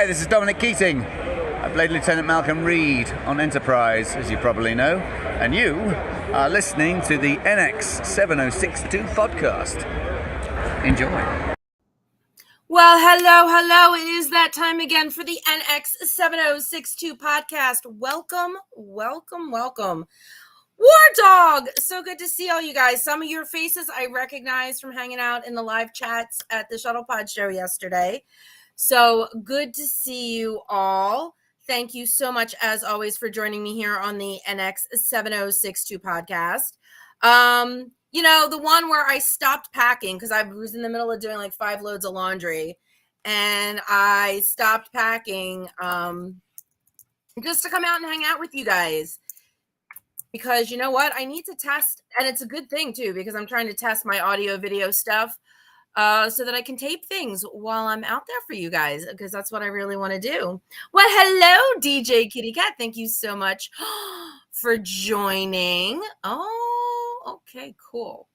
Hi, this is Dominic Keating. I played Lieutenant Malcolm Reed on Enterprise, as you probably know, and you are listening to the NX 7062 podcast. Enjoy. Well, hello. It is that time again for the NX 7062 podcast. Welcome. War Dog! So good to see all you guys. Some of your faces I recognize from hanging out in the live chats at the Shuttle Pod show yesterday. So good to see you all. Thank you so much, as always, for joining me here on the NX 7062 podcast. You know, the one where I stopped packing because I was in the middle of doing like 5 loads of laundry, and I stopped packing just to come out and hang out with you guys. Because you know what? I need to test, and it's a good thing too, because I'm trying to test my audio video stuff so that I can tape things while I'm out there for you guys, because that's what I really want to do. Well, hello, DJ Kitty Cat. Thank you so much for joining. Oh, okay, cool.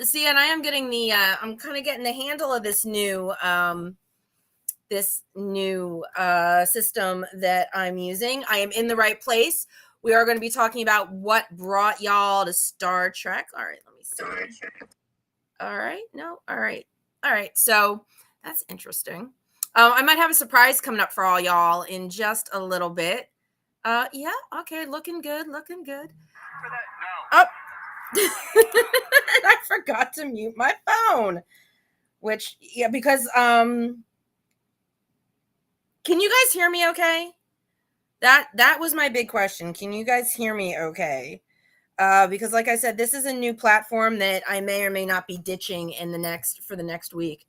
See, and I am getting the, I'm kind of getting the handle of this new system that I'm using. I am in the right place. We are going to be talking about what brought y'all to Star Trek. All right, let me see. All right. No. All right. So that's interesting. I might have a surprise coming up for all y'all in just a little bit. Yeah. Okay. Looking good. For that, no. Oh. I forgot to mute my phone. Which, yeah, because can you guys hear me okay? That was my big question. Can you guys hear me okay? Because like I said, this is a new platform that I may or may not be ditching for the next week.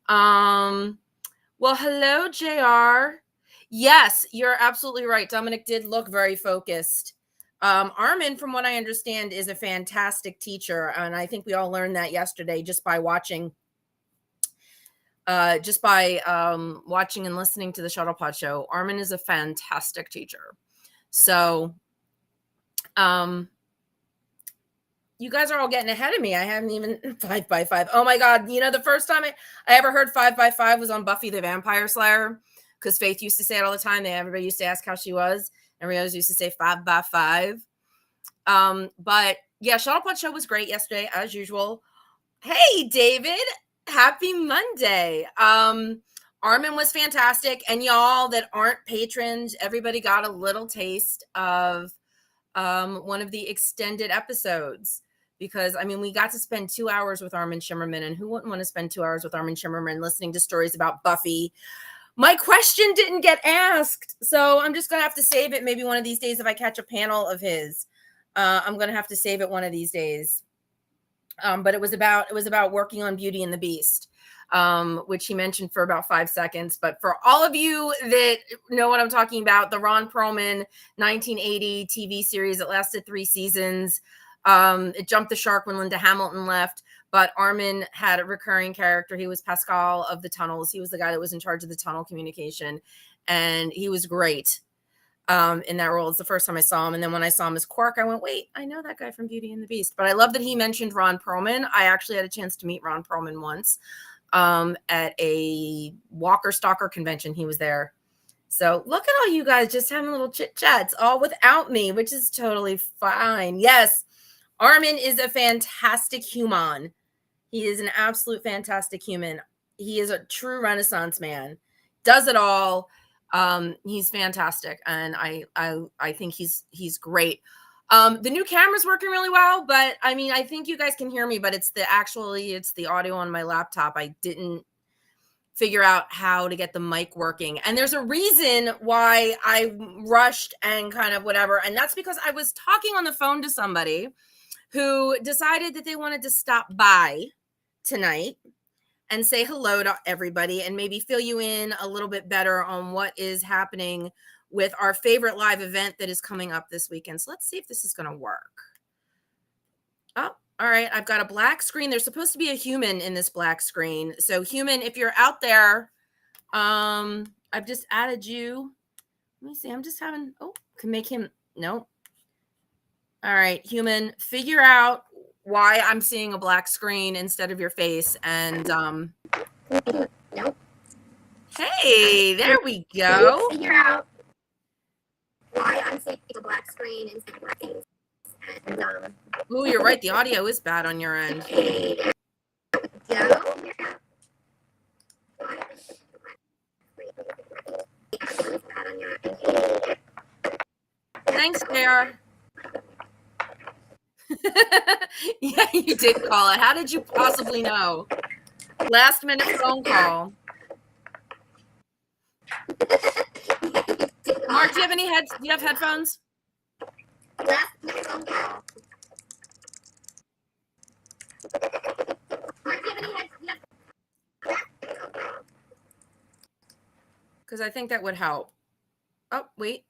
Well, hello, JR. Yes, you're absolutely right. Dominic did look very focused. Armin, from what I understand, is a fantastic teacher, and I think we all learned that yesterday just by watching and listening to the Shuttle Pod show. Armin is a fantastic teacher. So, you guys are all getting ahead of me. I haven't even 5x5. Oh my God. You know, the first time I ever heard 5x5 was on Buffy the Vampire Slayer, because Faith used to say it all the time. Everybody used to ask how she was. Everybody always used to say 5x5. But yeah, Shuttle Pod show was great yesterday, as usual. Hey, David. Happy Monday. Armin was fantastic. And y'all that aren't patrons, everybody got a little taste of one of the extended episodes, because I mean, we got to spend 2 hours with Armin Shimmerman, and who wouldn't want to spend 2 hours with Armin Shimmerman listening to stories about Buffy? My question didn't get asked, so I'm just gonna have to save it. Maybe one of these days, if I catch a panel of his, I'm gonna have to save it one of these days. But it was about working on Beauty and the Beast, which he mentioned for about 5 seconds. But for all of you that know what I'm talking about, the Ron Perlman 1980 TV series, it lasted 3 seasons. It jumped the shark when Linda Hamilton left, but Armin had a recurring character. He was Pascal of the tunnels. He was the guy that was in charge of the tunnel communication, and he was great in that role. It's the first time I saw him. And then when I saw him as Quark, I went, wait, I know that guy from Beauty and the Beast. But I love that he mentioned Ron Perlman. I actually had a chance to meet Ron Perlman once at a Walker Stalker convention. He was there. So look at all you guys just having little chit chats, all without me, which is totally fine. Yes, Armin is a fantastic human. He is an absolute fantastic human. He is a true Renaissance man. Does it all. He's fantastic, and I think he's great. The new camera's working really well, but I mean, I think you guys can hear me, but it's the audio on my laptop. I didn't figure out how to get the mic working, and there's a reason why I rushed and kind of whatever, and that's because I was talking on the phone to somebody who decided that they wanted to stop by tonight and say hello to everybody and maybe fill you in a little bit better on what is happening with our favorite live event that is coming up this weekend. So let's see if this is going to work. Oh, all right. I've got a black screen. There's supposed to be a human in this black screen. So human, if you're out there, I've just added you. Let me see. I'm just having, can make him, no. All right, human, figure out why I'm seeing a black screen instead of your face, and Nope. Hey, there we go. Figure out why I'm seeing a black screen instead of black things. And, Ooh, you're right. The audio is bad on your end. Thanks, Bear. Yeah, you did call it. How did you possibly know? Last minute phone call. Mark, do you have any do you have headphones? Last minute phone call. Mark, do you have any headphones? Because I think that would help. Oh, wait.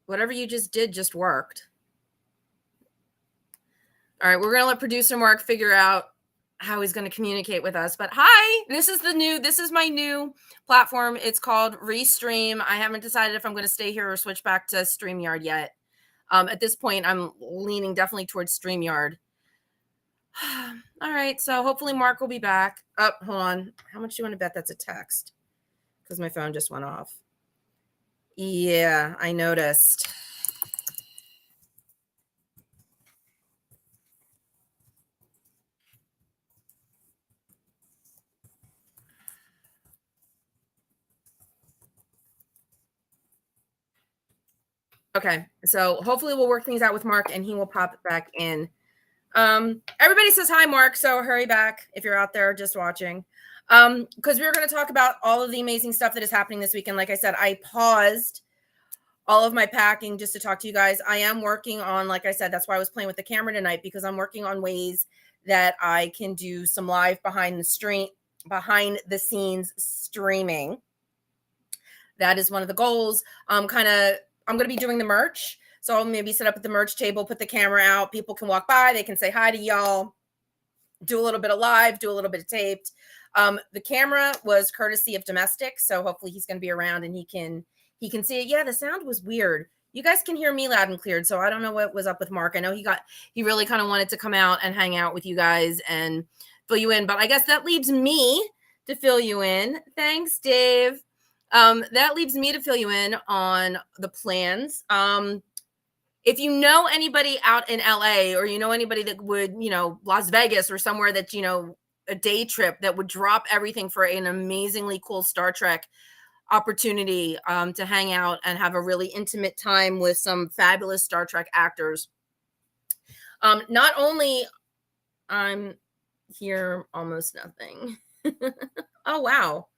Whatever you just did just worked. All right, we're going to let producer Mark figure out how he's going to communicate with us. But hi, this is my new platform. It's called Restream. I haven't decided if I'm going to stay here or switch back to StreamYard yet. At this point, I'm leaning definitely towards StreamYard. All right, so hopefully Mark will be back. Oh, hold on. How much do you want to bet that's a text? Because my phone just went off. Yeah, I noticed. Okay, so hopefully we'll work things out with Mark and he will pop back in. Everybody says hi, Mark, so hurry back if you're out there just watching. Because we were going to talk about all of the amazing stuff that is happening this weekend. Like I said, I paused all of my packing just to talk to you guys. I am working on, like I said, that's why I was playing with the camera tonight, because I'm working on ways that I can do some live behind the scenes streaming. That is one of the goals. I'm going to be doing the merch. So I'll maybe set up at the merch table, put the camera out. People can walk by. They can say hi to y'all, do a little bit of live, do a little bit of taped. The camera was courtesy of Domestic. So hopefully he's going to be around and he can see it. Yeah, the sound was weird. You guys can hear me loud and clear. So I don't know what was up with Mark. I know he really kind of wanted to come out and hang out with you guys and fill you in. But I guess that leaves me to fill you in. Thanks, Dave. That leaves me to fill you in on the plans. If you know anybody out in LA, or you know anybody that would, Las Vegas or somewhere that, a day trip that would drop everything for an amazingly cool Star Trek opportunity to hang out and have a really intimate time with some fabulous Star Trek actors. Not only I'm here almost nothing. Oh, wow.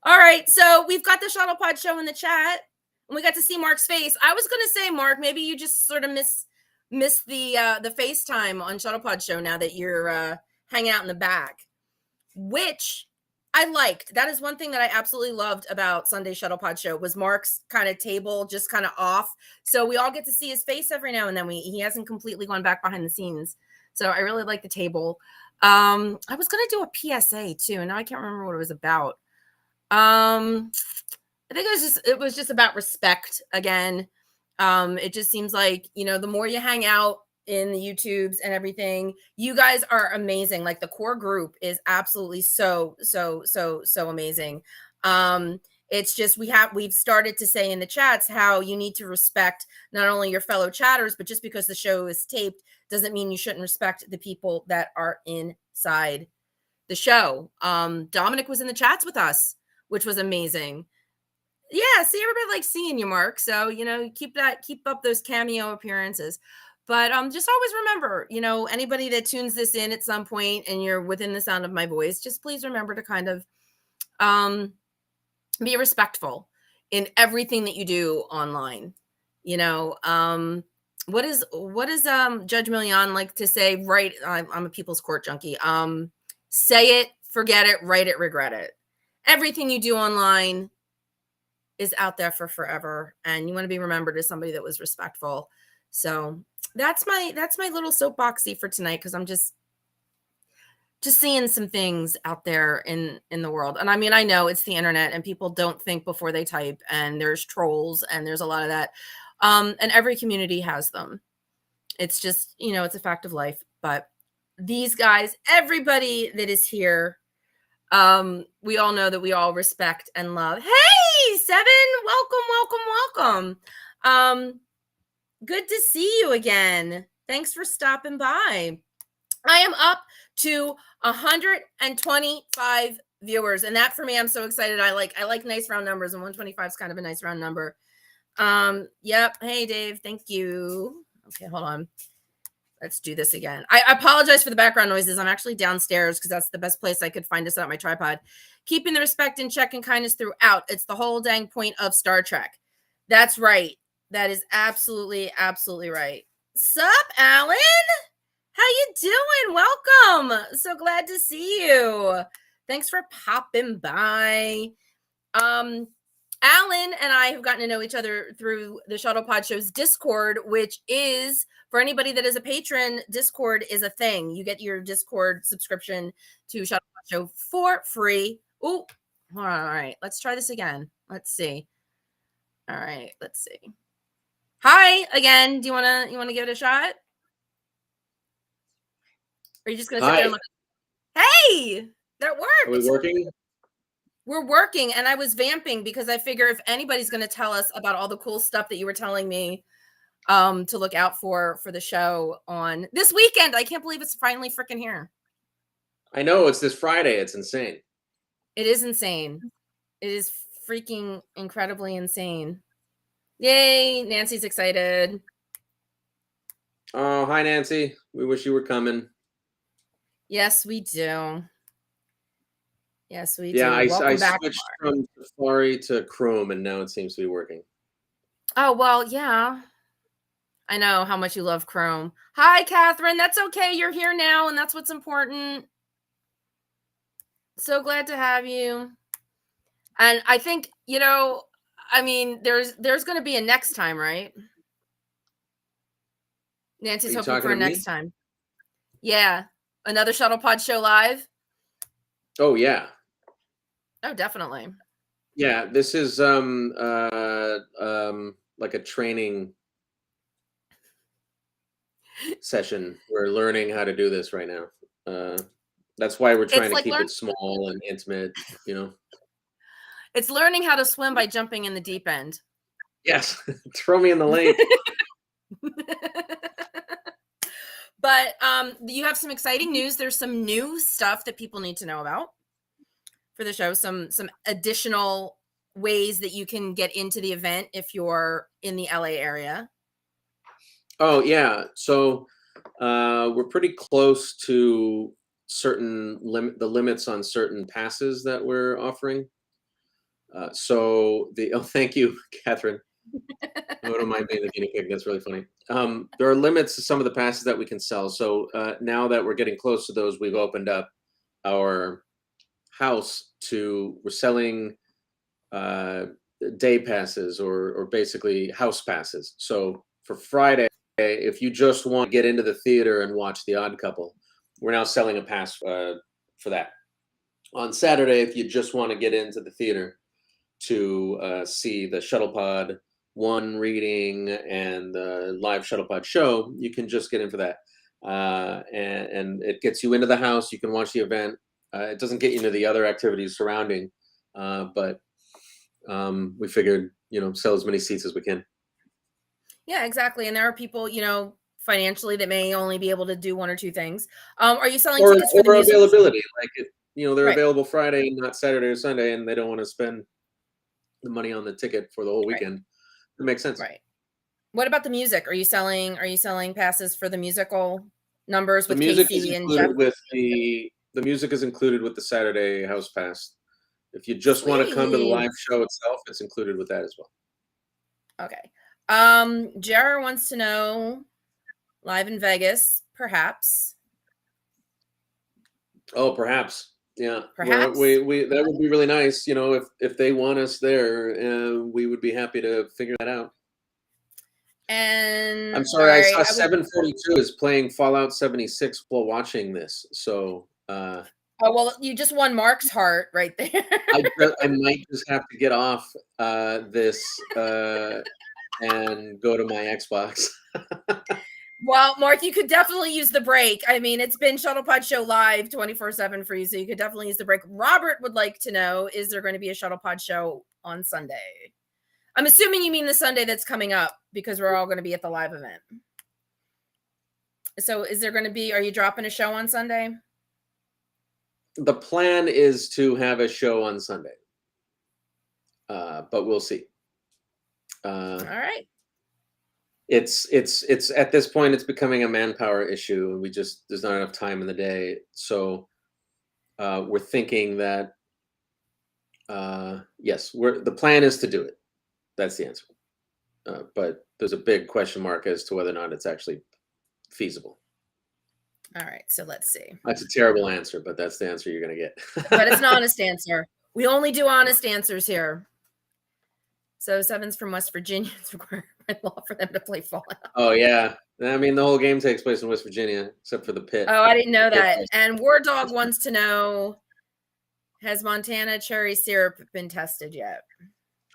All right, so we've got the Shuttle Pod show in the chat, and we got to see Mark's face. I was going to say, Mark, maybe you just sort of miss the FaceTime on Shuttle Pod show now that you're hanging out in the back, which I liked. That is one thing that I absolutely loved about Sunday Shuttle Pod show was Mark's kind of table just kind of off. So we all get to see his face every now and then. He hasn't completely gone back behind the scenes. So I really like the table. I was going to do a PSA too, and now I can't remember what it was about. I think it was just about respect again. It just seems like, the more you hang out in the YouTubes and everything, you guys are amazing. Like the core group is absolutely so amazing. It's just, we've started to say in the chats how you need to respect not only your fellow chatters, but just because the show is taped doesn't mean you shouldn't respect the people that are inside the show. Dominic was in the chats with us, which was amazing. Yeah, see, everybody likes seeing you, Mark. So, keep up those cameo appearances. But just always remember, anybody that tunes this in at some point and you're within the sound of my voice, just please remember to kind of be respectful in everything that you do online. What is Judge Millian like to say? Right, I'm a people's court junkie. Say it, forget it, write it, regret it. Everything you do online is out there for forever, and you want to be remembered as somebody that was respectful. So that's my little soapboxy for tonight, because I'm just seeing some things out there in the world. And I mean, I know it's the internet and people don't think before they type, and there's trolls and there's a lot of that. And every community has them. It's just, it's a fact of life. But these guys, everybody that is here, We all know that we all respect and love. Hey, Seven, welcome. Good to see you again. Thanks for stopping by. I am up to 125 viewers, and that for me, I'm so excited. I like nice round numbers, and 125 is kind of a nice round number. Yep. Hey, Dave. Thank you. Okay, hold on. Let's do this again. I apologize for the background noises. I'm actually downstairs because that's the best place I could find to set up my tripod. Keeping the respect and check and kindness throughout. It's the whole dang point of Star Trek. That's right. That is absolutely right. Sup, Alan? How you doing? Welcome. So glad to see you. Thanks for popping by. Alan and I have gotten to know each other through the Shuttlepod Show's Discord, which is, for anybody that is a patron, Discord is a thing. You get your Discord subscription to Shuttlepod Show for free. Ooh, all right. Let's try this again. Let's see. All right, let's see. Hi again. Do you wanna give it a shot? Or are you just gonna sit there and look? Hey, that worked. Are we working? We're working, and I was vamping because I figure if anybody's going to tell us about all the cool stuff that you were telling me to look out for the show on this weekend. I can't believe it's finally freaking here. I know, it's this Friday. It's insane. It is insane. It is freaking incredibly insane. Yay, Nancy's excited. Oh, hi, Nancy. We wish you were coming. Yes, we do. Yes, we do. Yeah, I back, switched from Safari to Chrome, and now it seems to be working. Oh, well, yeah. I know how much you love Chrome. Hi, Catherine. That's okay. You're here now, and that's what's important. So glad to have you. And I think, I mean, there's going to be a next time, right? Nancy's hoping for a next time. Yeah. Another Shuttlepod Show live. Oh, yeah. Oh, definitely. Yeah, this is like a training session. We're learning how to do this right now. That's why we're trying to keep it small and intimate, It's learning how to swim by jumping in the deep end. Yes. Throw me in the lake. But you have some exciting news. There's some new stuff that people need to know about for the show. Some additional ways that you can get into the event if you're in the LA area. Oh, yeah. So we're pretty close to the limits on certain passes that we're offering. Thank you, Catherine. I don't mind being the guinea pig. That's really funny. There are limits to some of the passes that we can sell. So now that we're getting close to those, we've opened up our house we're selling day passes or basically house passes. So for Friday, if you just want to get into the theater and watch The Odd Couple, we're now selling a pass for that. On Saturday, if you just want to get into the theater to see the Shuttlepod 1 reading and the live Shuttlepod show, you can just get in for that. And it gets you into the house. You can watch the event. It doesn't get you into the other activities surrounding, but we figured, sell as many seats as we can. Yeah, exactly. And there are people, financially that may only be able to do one or two things. Are you selling tickets for the availability? Like, they're available Friday, not Saturday or Sunday, and they don't want to spend the money on the ticket for the whole weekend. Right. It makes sense. Right. What about the music? Are you selling passes for the musical numbers with Casey and Jeff? The music is included with the Saturday house pass. If you just want to come to the live show itself, it's included with that as well. Okay. Jared wants to know, live in Vegas, perhaps. Oh, perhaps. Yeah. Perhaps. We that would be really nice. If they want us there, we would be happy to figure that out. And I'm sorry, I saw 742 is playing Fallout 76 while watching this. So oh, well, you just won Mark's heart right there. I might just have to get off this and go to my Xbox. Well, Mark, you could definitely use the break. I mean, it's been Shuttle Pod Show live 24/7 for you, so you could definitely use the break. Robert would like to know, is there going to be a Shuttle Pod Show on Sunday? I'm assuming you mean the Sunday that's coming up because we're all going to be at the live event. So is there going to be, are you dropping a show on Sunday? The plan is to have a show on Sunday, but we'll see. All right. It's at this point, it's becoming a manpower issue, and there's not enough time in the day. So we're thinking that, yes, the plan is to do it. That's the answer. But there's a big question mark as to whether or not it's actually feasible. All right, so let's see. That's a terrible answer, but that's the answer you're going to get. But it's an honest answer. We only do honest answers here. So Seven's from West Virginia. It's required by law for them to play Fallout. Oh, yeah. I mean, the whole game takes place in West Virginia, except for the pit. Oh, I didn't know that. And War Dog wants to know, has Montana cherry syrup been tested yet?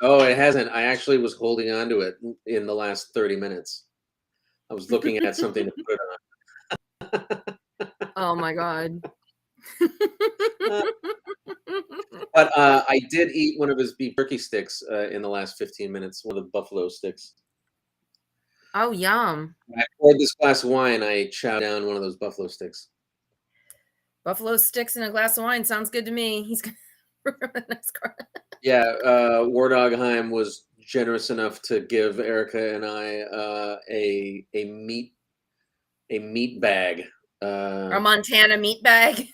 Oh, it hasn't. I actually was holding on to it in the last 30 minutes. I was looking at something to put it on. Oh my God. But I did eat one of his beef jerky sticks in the last 15 minutes, one of the buffalo sticks. Oh, yum. When I poured this glass of wine, I chowed down one of those buffalo sticks. Buffalo sticks in a glass of wine. Sounds good to me. He's going to nice car. Yeah, War Dog Heim was generous enough to give Erica and I a meat bag. A Montana meat bag.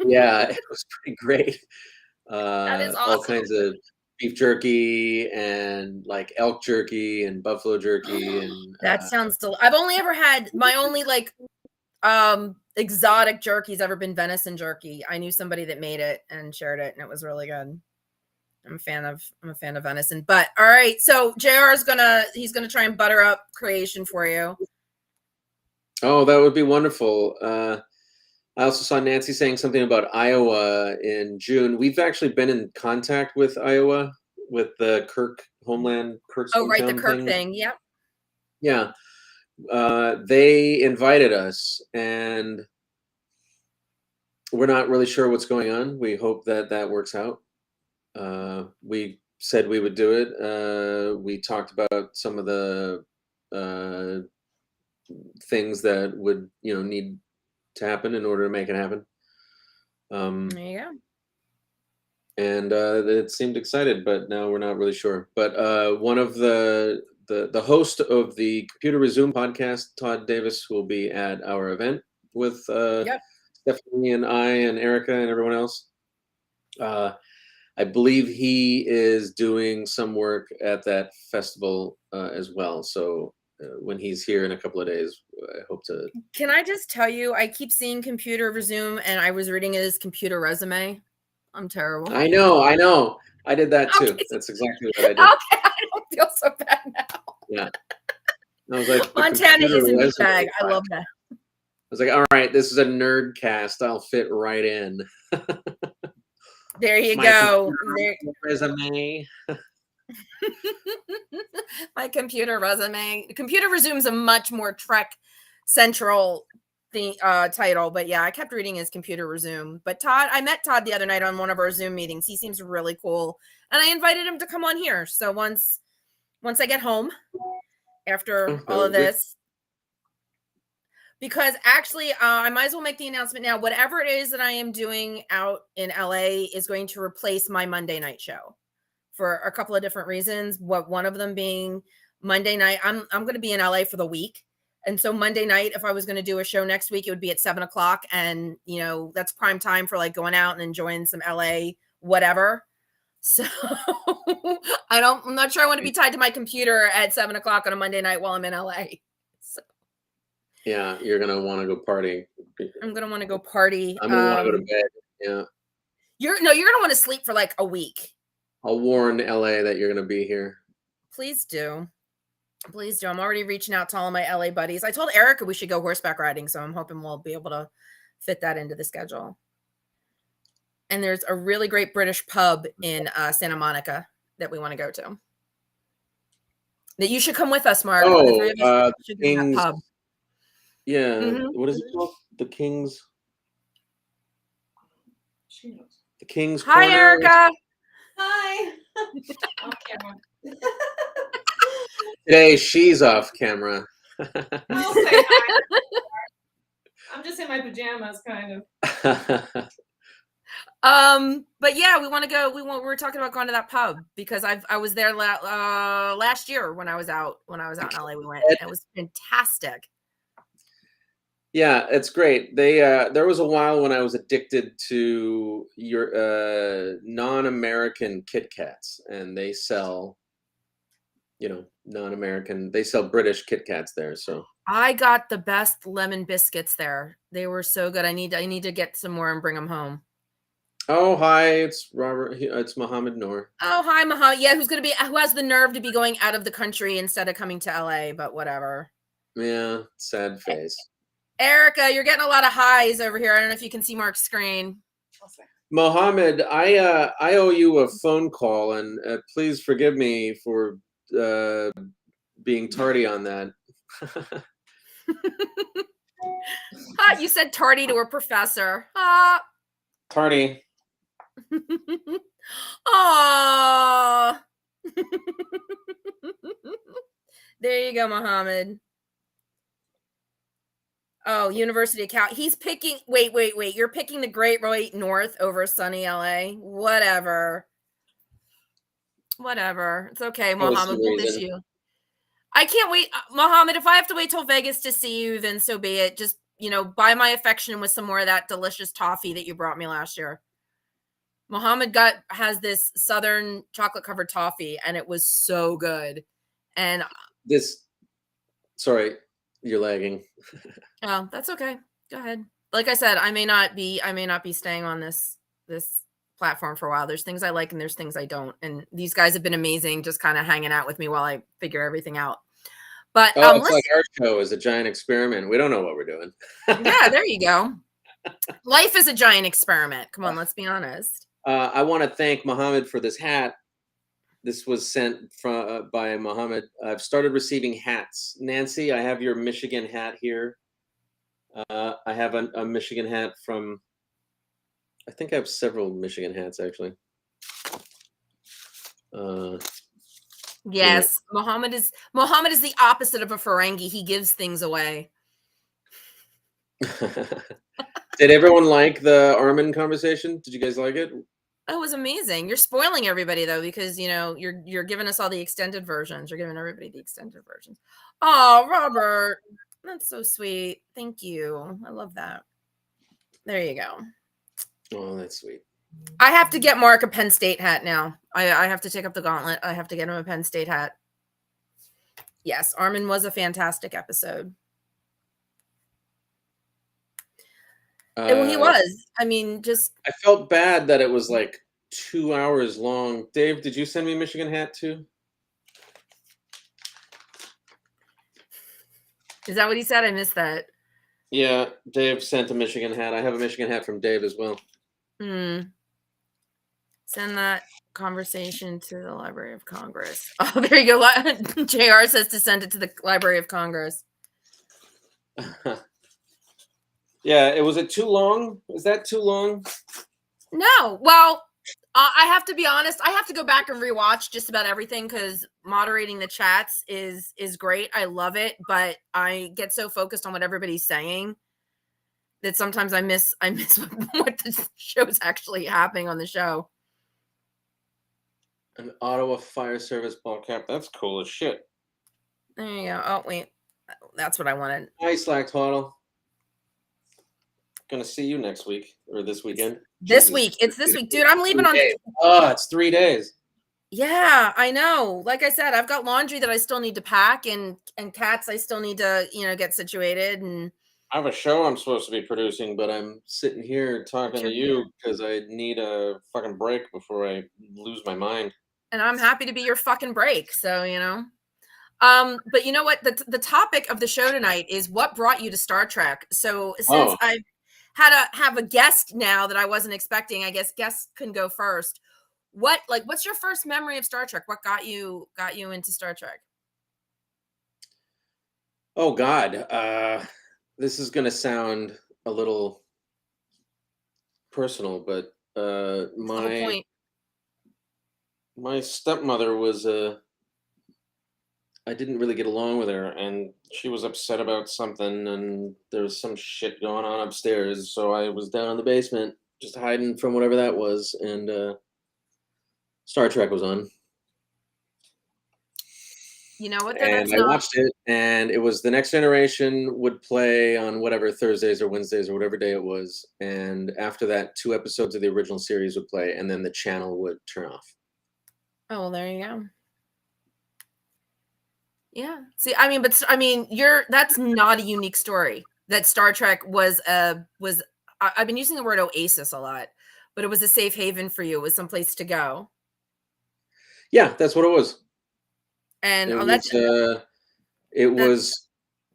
Yeah, it was pretty great. That is awesome. All kinds of beef jerky and like elk jerky and buffalo jerky and that sounds I've only ever had my only like exotic jerky's ever been venison jerky. I knew somebody that made it and shared it, and it was really good. I'm a fan of venison. But all right, so JR is he's gonna try and butter up creation for you. Oh, that would be wonderful. I also saw Nancy saying something about Iowa in June. We've actually been in contact with Iowa, with the Kirk's Oh, right, the Kirk thing. Yep. Yeah. They invited us, and we're not really sure what's going on. We hope that works out. We said we would do it. We talked about some of the things that would need to happen in order to make it happen. There you go. And it seemed excited, but now we're not really sure. But one of the host of the Computer Resume podcast, Todd Davis, will be at our event with Stephanie and I and Erica and everyone else. I believe he is doing some work at that festival as well. So when he's here in a couple of days, I hope to. Can I just tell you, I keep seeing Computer Resume, and I was reading it as Computer Resume. I'm terrible. I know. I did that too. Okay. That's exactly what I did. Okay, I don't feel so bad now. Yeah. I was like, Montana is a meat bag. I love that. I was like, all right, this is a nerd cast. I'll fit right in. There you go. Resume. My computer resume. Computer Resumes a much more Trek central title, but yeah, I kept reading his Computer Resume. But I met Todd the other night on one of our Zoom meetings. He seems really cool, and I invited him to come on here. So once I get home after all of this, because actually I might as well make the announcement now. Whatever it is that I am doing out in LA is going to replace my Monday night show for a couple of different reasons. One of them being Monday night. I'm going to be in LA for the week. And so Monday night, if I was going to do a show next week, it would be at 7:00. And, that's prime time for like going out and enjoying some LA, whatever. So I'm not sure I want to be tied to my computer at 7:00 on a Monday night while I'm in LA. So. Yeah. You're going to want to go party. I'm going to want to go party. I'm going to want to go to bed. Yeah. You're going to want to sleep for like a week. I'll warn LA that you're going to be here. Please do. Please do. I'm already reaching out to all of my LA buddies. I told Erica we should go horseback riding, so I'm hoping we'll be able to fit that into the schedule. And there's a really great British pub in Santa Monica that we want to go to. That you should come with us, Mark. Oh, the 3 of us should go to that pub. Yeah. Mhm. What is it called? The King's Hi, Corner. Erica. Hi. Off camera. Today she's off camera. I'll say hi. I'm just in my pajamas, kind of. But yeah, we want to go. We were talking about going to that pub because I was there last year when I was out in LA. We went. It was fantastic. Yeah, it's great. They there was a while when I was addicted to your non-American Kit Kats, and they sell, non-American. They sell British Kit Kats there. So I got the best lemon biscuits there. They were so good. I need to get some more and bring them home. oh, hi, it's Robert. It's Mohammed Noor. Oh, hi, Mohammed. Yeah, who has the nerve to be going out of the country instead of coming to LA? But whatever. Yeah, sad face. Erica, you're getting a lot of highs over here. I don't know if you can see Mark's screen. Mohammed, I owe you a phone call, and please forgive me for being tardy on that. You said tardy to a professor. Tardy. Aww. There you go, Mohammed. Oh, University of Cal. He's picking. Wait. You're picking the Great White North over sunny LA. Whatever. It's okay, Mohammed. We'll miss you. I can't wait, Mohammed. If I have to wait till Vegas to see you, then so be it. Just buy my affection with some more of that delicious toffee that you brought me last year. Mohammed has this Southern chocolate covered toffee, and it was so good. And sorry, you're lagging. Oh, that's okay. Go ahead. Like I said, I may not be staying on this platform for a while. There's things I like and there's things I don't. And these guys have been amazing, just kind of hanging out with me while I figure everything out. But it's like our show is a giant experiment. We don't know what we're doing. Yeah, there you go. Life is a giant experiment. Come on, let's be honest. I want to thank Mohammed for this hat. This was sent by Mohammed. I've started receiving hats. Nancy, I have your Michigan hat here. I have a Michigan hat from, I think I have several Michigan hats, actually. Yes, yeah. Mohammed is the opposite of a Ferengi. He gives things away. Did everyone like the Armin conversation? Did you guys like it? It was amazing. You're spoiling everybody though, because you're giving us all the extended versions. You're giving everybody the extended versions. Oh, Robert, that's so sweet. Thank you. I love that. There you go. Oh, that's sweet. I have to get Mark a Penn State hat now. I have to take up the gauntlet. I have to get him a Penn State hat. Yes, Armin was a fantastic episode. Well, he was. I mean, I felt bad that it was like 2 hours long. Dave, did you send me a Michigan hat too? Is that what he said? I missed that. Yeah, Dave sent a Michigan hat. I have a Michigan hat from Dave as well. Send that conversation to the Library of Congress. Oh, there you go. JR says to send it to the Library of Congress. Yeah, was it too long? Is that too long? No. Well, I have to be honest. I have to go back and rewatch just about everything because moderating the chats is great. I love it, but I get so focused on what everybody's saying that sometimes I miss what the show's actually happening on the show. An Ottawa Fire Service ball cap. That's cool as shit. There you go. Oh, wait. That's what I wanted. Hi, Slack Huddle. Gonna see you next week or this weekend. This week. It's this week. Dude, I'm leaving on. Oh, it's 3 days. Yeah, I know. Like I said, I've got laundry that I still need to pack and cats I still need to, get situated. And I have a show I'm supposed to be producing, but I'm sitting here talking to you because I need a fucking break before I lose my mind. And I'm happy to be your fucking break. So, but you know what? The topic of the show tonight is what brought you to Star Trek. So since I've have a guest now that I wasn't expecting, I guess guests can go first. What's your first memory of Star Trek? What got you into Star Trek? Oh God. this is going to sound a little personal, but That's the whole point. my stepmother was I didn't really get along with her, and she was upset about something, and there was some shit going on upstairs. So I was down in the basement, just hiding from whatever that was, and Star Trek was on, You know what? Though and that's I not. watched it, and it was The Next Generation would play on whatever Thursdays or Wednesdays or whatever day it was, and after that, 2 episodes of the original series would play, and then the channel would turn off. Oh, well, there you go. Yeah. See, I mean, that's not a unique story. That Star Trek was I've been using the word oasis a lot, but it was a safe haven for you. It was someplace to go. Yeah, that's what it was. And It that's was. It was.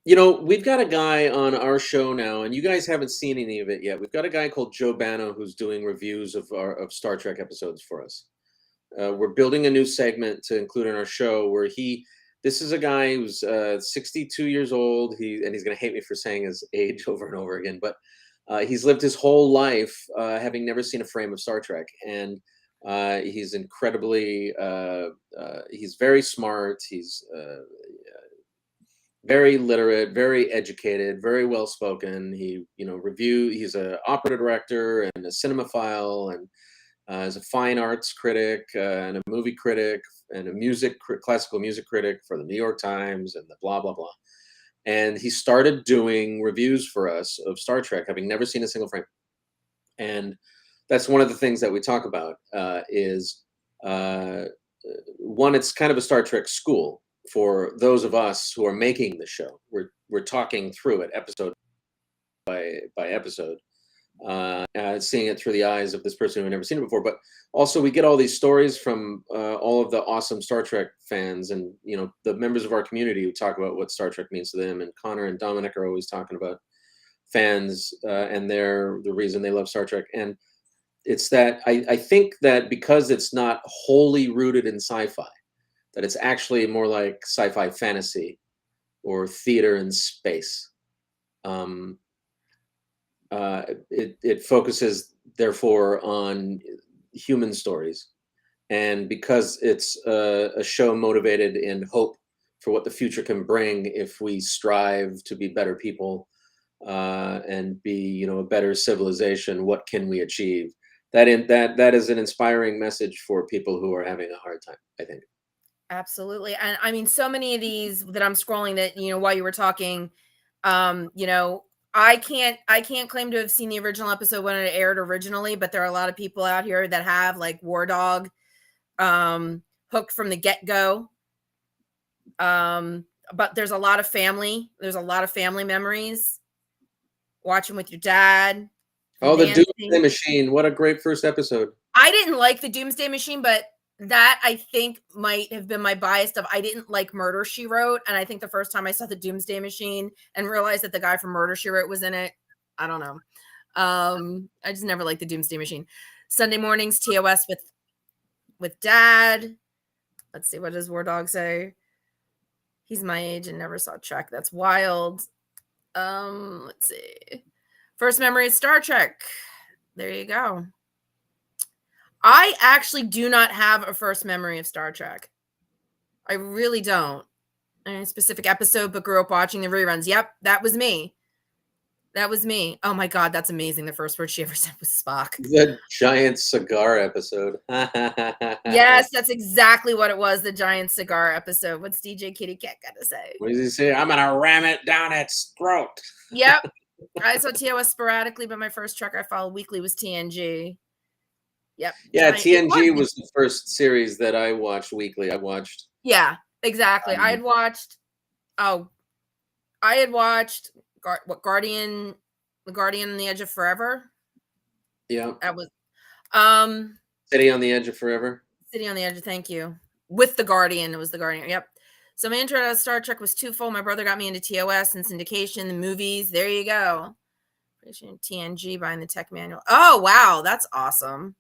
We've got a guy on our show now, and you guys haven't seen any of it yet. We've got a guy called Joe Bano who's doing reviews of Star Trek episodes for us. We're building a new segment to include in our show where this is a guy who's 62 years old. He's going to hate me for saying his age over and over again, but he's lived his whole life having never seen a frame of Star Trek, and he's incredibly he's very smart. He's very literate, very educated, very well spoken. He's an opera director and a cinemaphile, and is a fine arts critic and a movie critic and a classical music critic for the New York Times and the blah blah blah. And he started doing reviews for us of Star Trek, having never seen a single frame. And that's one of the things that we talk about is one, it's kind of a Star Trek school for those of us who are making the show. We're talking through it episode by episode, seeing it through the eyes of this person who had never seen it before. But also we get all these stories from all of the awesome Star Trek fans, and the members of our community who talk about what Star Trek means to them. And Connor and Dominic are always talking about fans and the reason they love Star Trek. And it's that I think that because it's not wholly rooted in sci-fi, that it's actually more like sci-fi fantasy or theater in space. It focuses, therefore, on human stories. And because it's a show motivated in hope for what the future can bring if we strive to be better people and be, a better civilization, what can we achieve? That is an inspiring message for people who are having a hard time, I think. absolutely. And I mean, so many of these that I'm scrolling that, while you were talking, I can't claim to have seen the original episode when it aired originally, but there are a lot of people out here that have, like War Dog, hooked from the get-go. But there's a lot of family memories watching with your dad. Oh, the Doomsday Machine. What a great first episode. I didn't like the Doomsday Machine, but that I think might have been my bias of I didn't like Murder, She Wrote. And I think the first time I saw the Doomsday Machine and realized that the guy from Murder, She Wrote was in it, I don't know. I just never liked the Doomsday Machine. Sunday mornings, TOS with dad. Let's see, what does War Dog say? He's my age and never saw Trek. That's wild. Let's see. First memory of Star Trek. There you go. I actually do not have a first memory of Star Trek. I really don't. A specific episode, but grew up watching the reruns. Yep, that was me. Oh my God, that's amazing. The first word she ever said was Spock. The giant cigar episode. Yes, that's exactly what it was. The giant cigar episode. What's DJ Kitty Cat got to say? What does he say? I'm gonna ram it down its throat. Yep. I saw TOS sporadically, but my first Trek I followed weekly was TNG. Yep. Yeah, TNG was the first series that I watched weekly. Yeah, exactly. I had watched Guardian on the Edge of Forever. Yeah. That was City on the Edge of Forever. City on the Edge, thank you. With the Guardian. It was the Guardian. Yep. So my intro to Star Trek was twofold. My brother got me into TOS and syndication, the movies. There you go. TNG buying the tech manual. Oh, wow. That's awesome.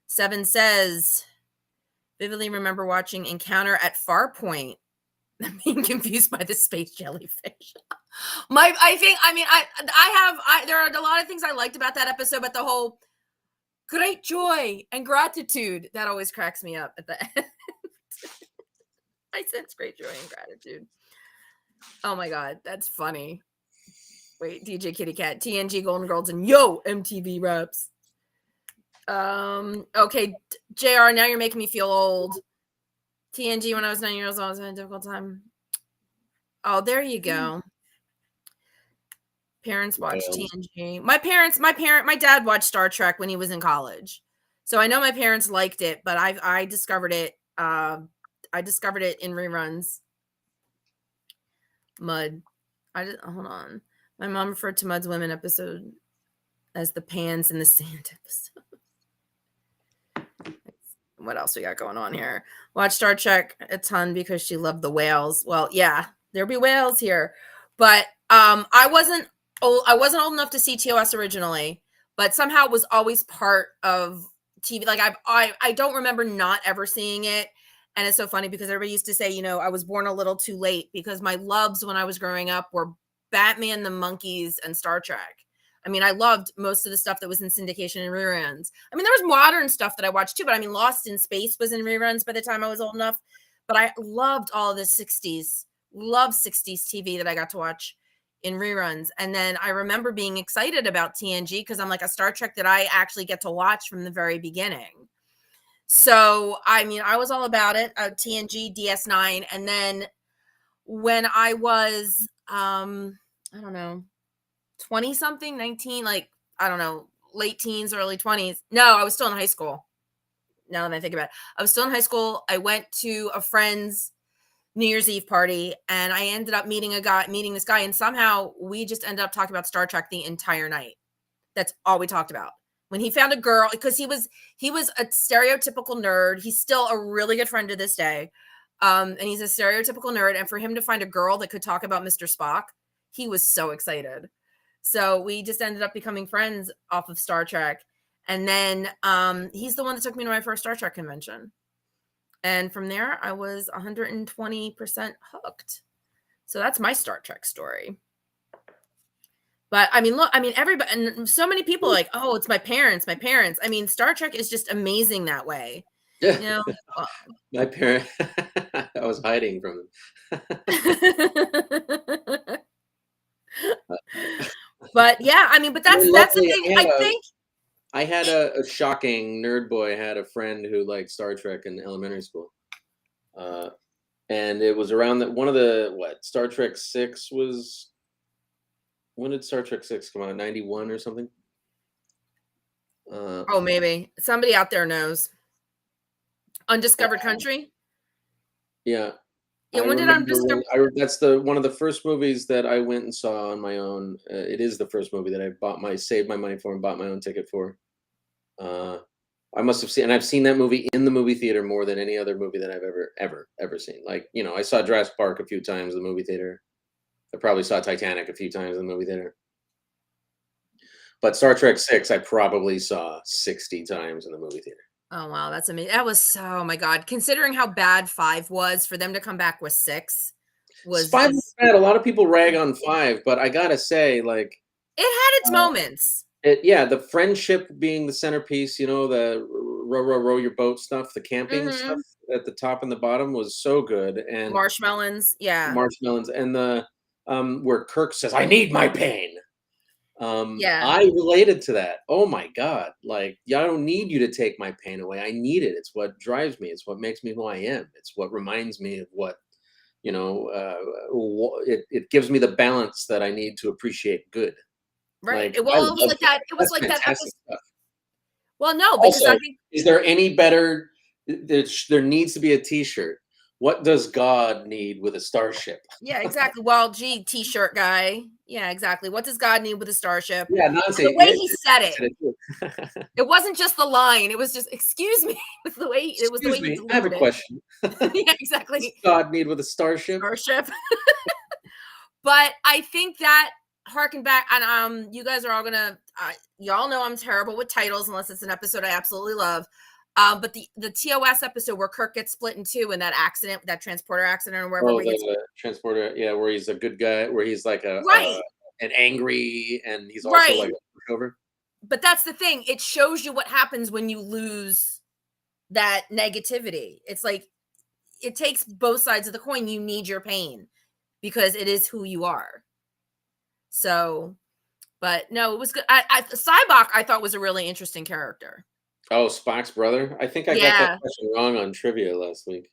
7 says, vividly remember watching Encounter at Farpoint. I'm being confused by the space jellyfish. There are a lot of things I liked about that episode, but the whole great joy and gratitude, that always cracks me up at the end. I sense great joy and gratitude. Oh my God, that's funny. Wait, DJ Kitty Cat, TNG Golden Girls, and yo, MTV Raps. Okay, JR, now you're making me feel old. TNG, when I was 9 years old, I was having a difficult time. Oh, there you go. Parents watched TNG. My dad watched Star Trek when he was in college. So I know my parents liked it, but I discovered it. I discovered it in reruns. Mud. Hold on. My mom referred to Mud's Women episode as the pans in the sand episode. What else we got going on here? Watch Star Trek a ton because she loved the whales. Well, yeah, there'll be whales here. But I wasn't old enough to see TOS originally, but somehow it was always part of TV. Like I don't remember not ever seeing it. And it's so funny because everybody used to say, you know, I was born a little too late because my loves when I was growing up were Batman, the Monkees, and Star Trek. I mean, I loved most of the stuff that was in syndication and reruns. I mean, there was modern stuff that I watched too, but I mean, Lost in Space was in reruns by the time I was old enough. But I loved all of the 60s, loved 60s TV that I got to watch in reruns. And then I remember being excited about TNG because I'm like a Star Trek that I actually get to watch from the very beginning. So, I mean, I was all about it, TNG, DS9. And then when I was, I don't know, 20 something, 19, like, I don't know, late teens, early 20s. No, I was still in high school. Now that I think about it, I was still in high school. I went to a friend's New Year's Eve party and I ended up meeting this guy. And somehow we just ended up talking about Star Trek the entire night. That's all we talked about. When he found a girl, because he was a stereotypical nerd. He's still a really good friend to this day. And he's a stereotypical nerd. And for him to find a girl that could talk about Mr. Spock, he was so excited. So we just ended up becoming friends off of Star Trek. And then he's the one that took me to my first Star Trek convention. And from there, I was 120% hooked. So that's my Star Trek story. But I mean, look, I mean, everybody, and so many people are like, oh, it's my parents. I mean, Star Trek is just amazing that way. Yeah. You know? My parents, I was hiding from them. But yeah, I mean, but that's the thing. I had a shocking nerd boy. I had a friend who liked Star Trek in elementary school. And it was around Star Trek 6 was. When did Star Trek 6 come out? 91 or something? Oh, maybe. Somebody out there knows. Undiscovered Country? Yeah. Yeah, when did Undiscovered? That's one of the first movies that I went and saw on my own. It is the first movie that I saved my money for and bought my own ticket for. I must have seen, and I've seen that movie in the movie theater more than any other movie that I've ever seen. Like, you know, I saw Jurassic Park a few times in the movie theater. I probably saw Titanic a few times in the movie theater. But Star Trek 6, I probably saw 60 times in the movie theater. Oh, wow. That's amazing. That was oh my God. Considering how bad 5 was, for them to come back with 6 was 5 was bad. A lot of people rag on 5, but I gotta say, like, it had its moments. The friendship being the centerpiece, you know, the row your boat stuff, the camping stuff at the top and the bottom was so good. And marshmallows, yeah. Marshmallows, and the where Kirk says, "I need my pain." Yeah. I related to that. Oh my God. Like, I don't need you to take my pain away. I need it. It's what drives me. It's what makes me who I am. It's what reminds me of what, you know, it gives me the balance that I need to appreciate good. Right. Like, It was like that. It was like that. Stuff. Well, no, because also, I think, is there any better? There needs to be a T-shirt. What does God need with a starship? Yeah, exactly. Well, gee, T-shirt guy. Yeah, exactly. What does God need with a starship? Yeah, nonsense. The way he said it. It wasn't just the line. It was just, excuse me. It was the way he delivered I have a question. Yeah, exactly. What does God need with a starship? But I think that harken back, and you guys are all gonna y'all know I'm terrible with titles unless it's an episode I absolutely love. But the TOS episode where Kirk gets split in two in that accident, that transporter accident or wherever. Oh, where he gets, the transporter, yeah, where he's a good guy, where he's like right. an angry, and he's also Right. like a pushover. But that's the thing. It shows you what happens when you lose that negativity. It's like it takes both sides of the coin. You need your pain because it is who you are. So, but no, it was good. Cybok, I thought was a really interesting character. Oh, Spock's brother? I think I got that question wrong on trivia last week.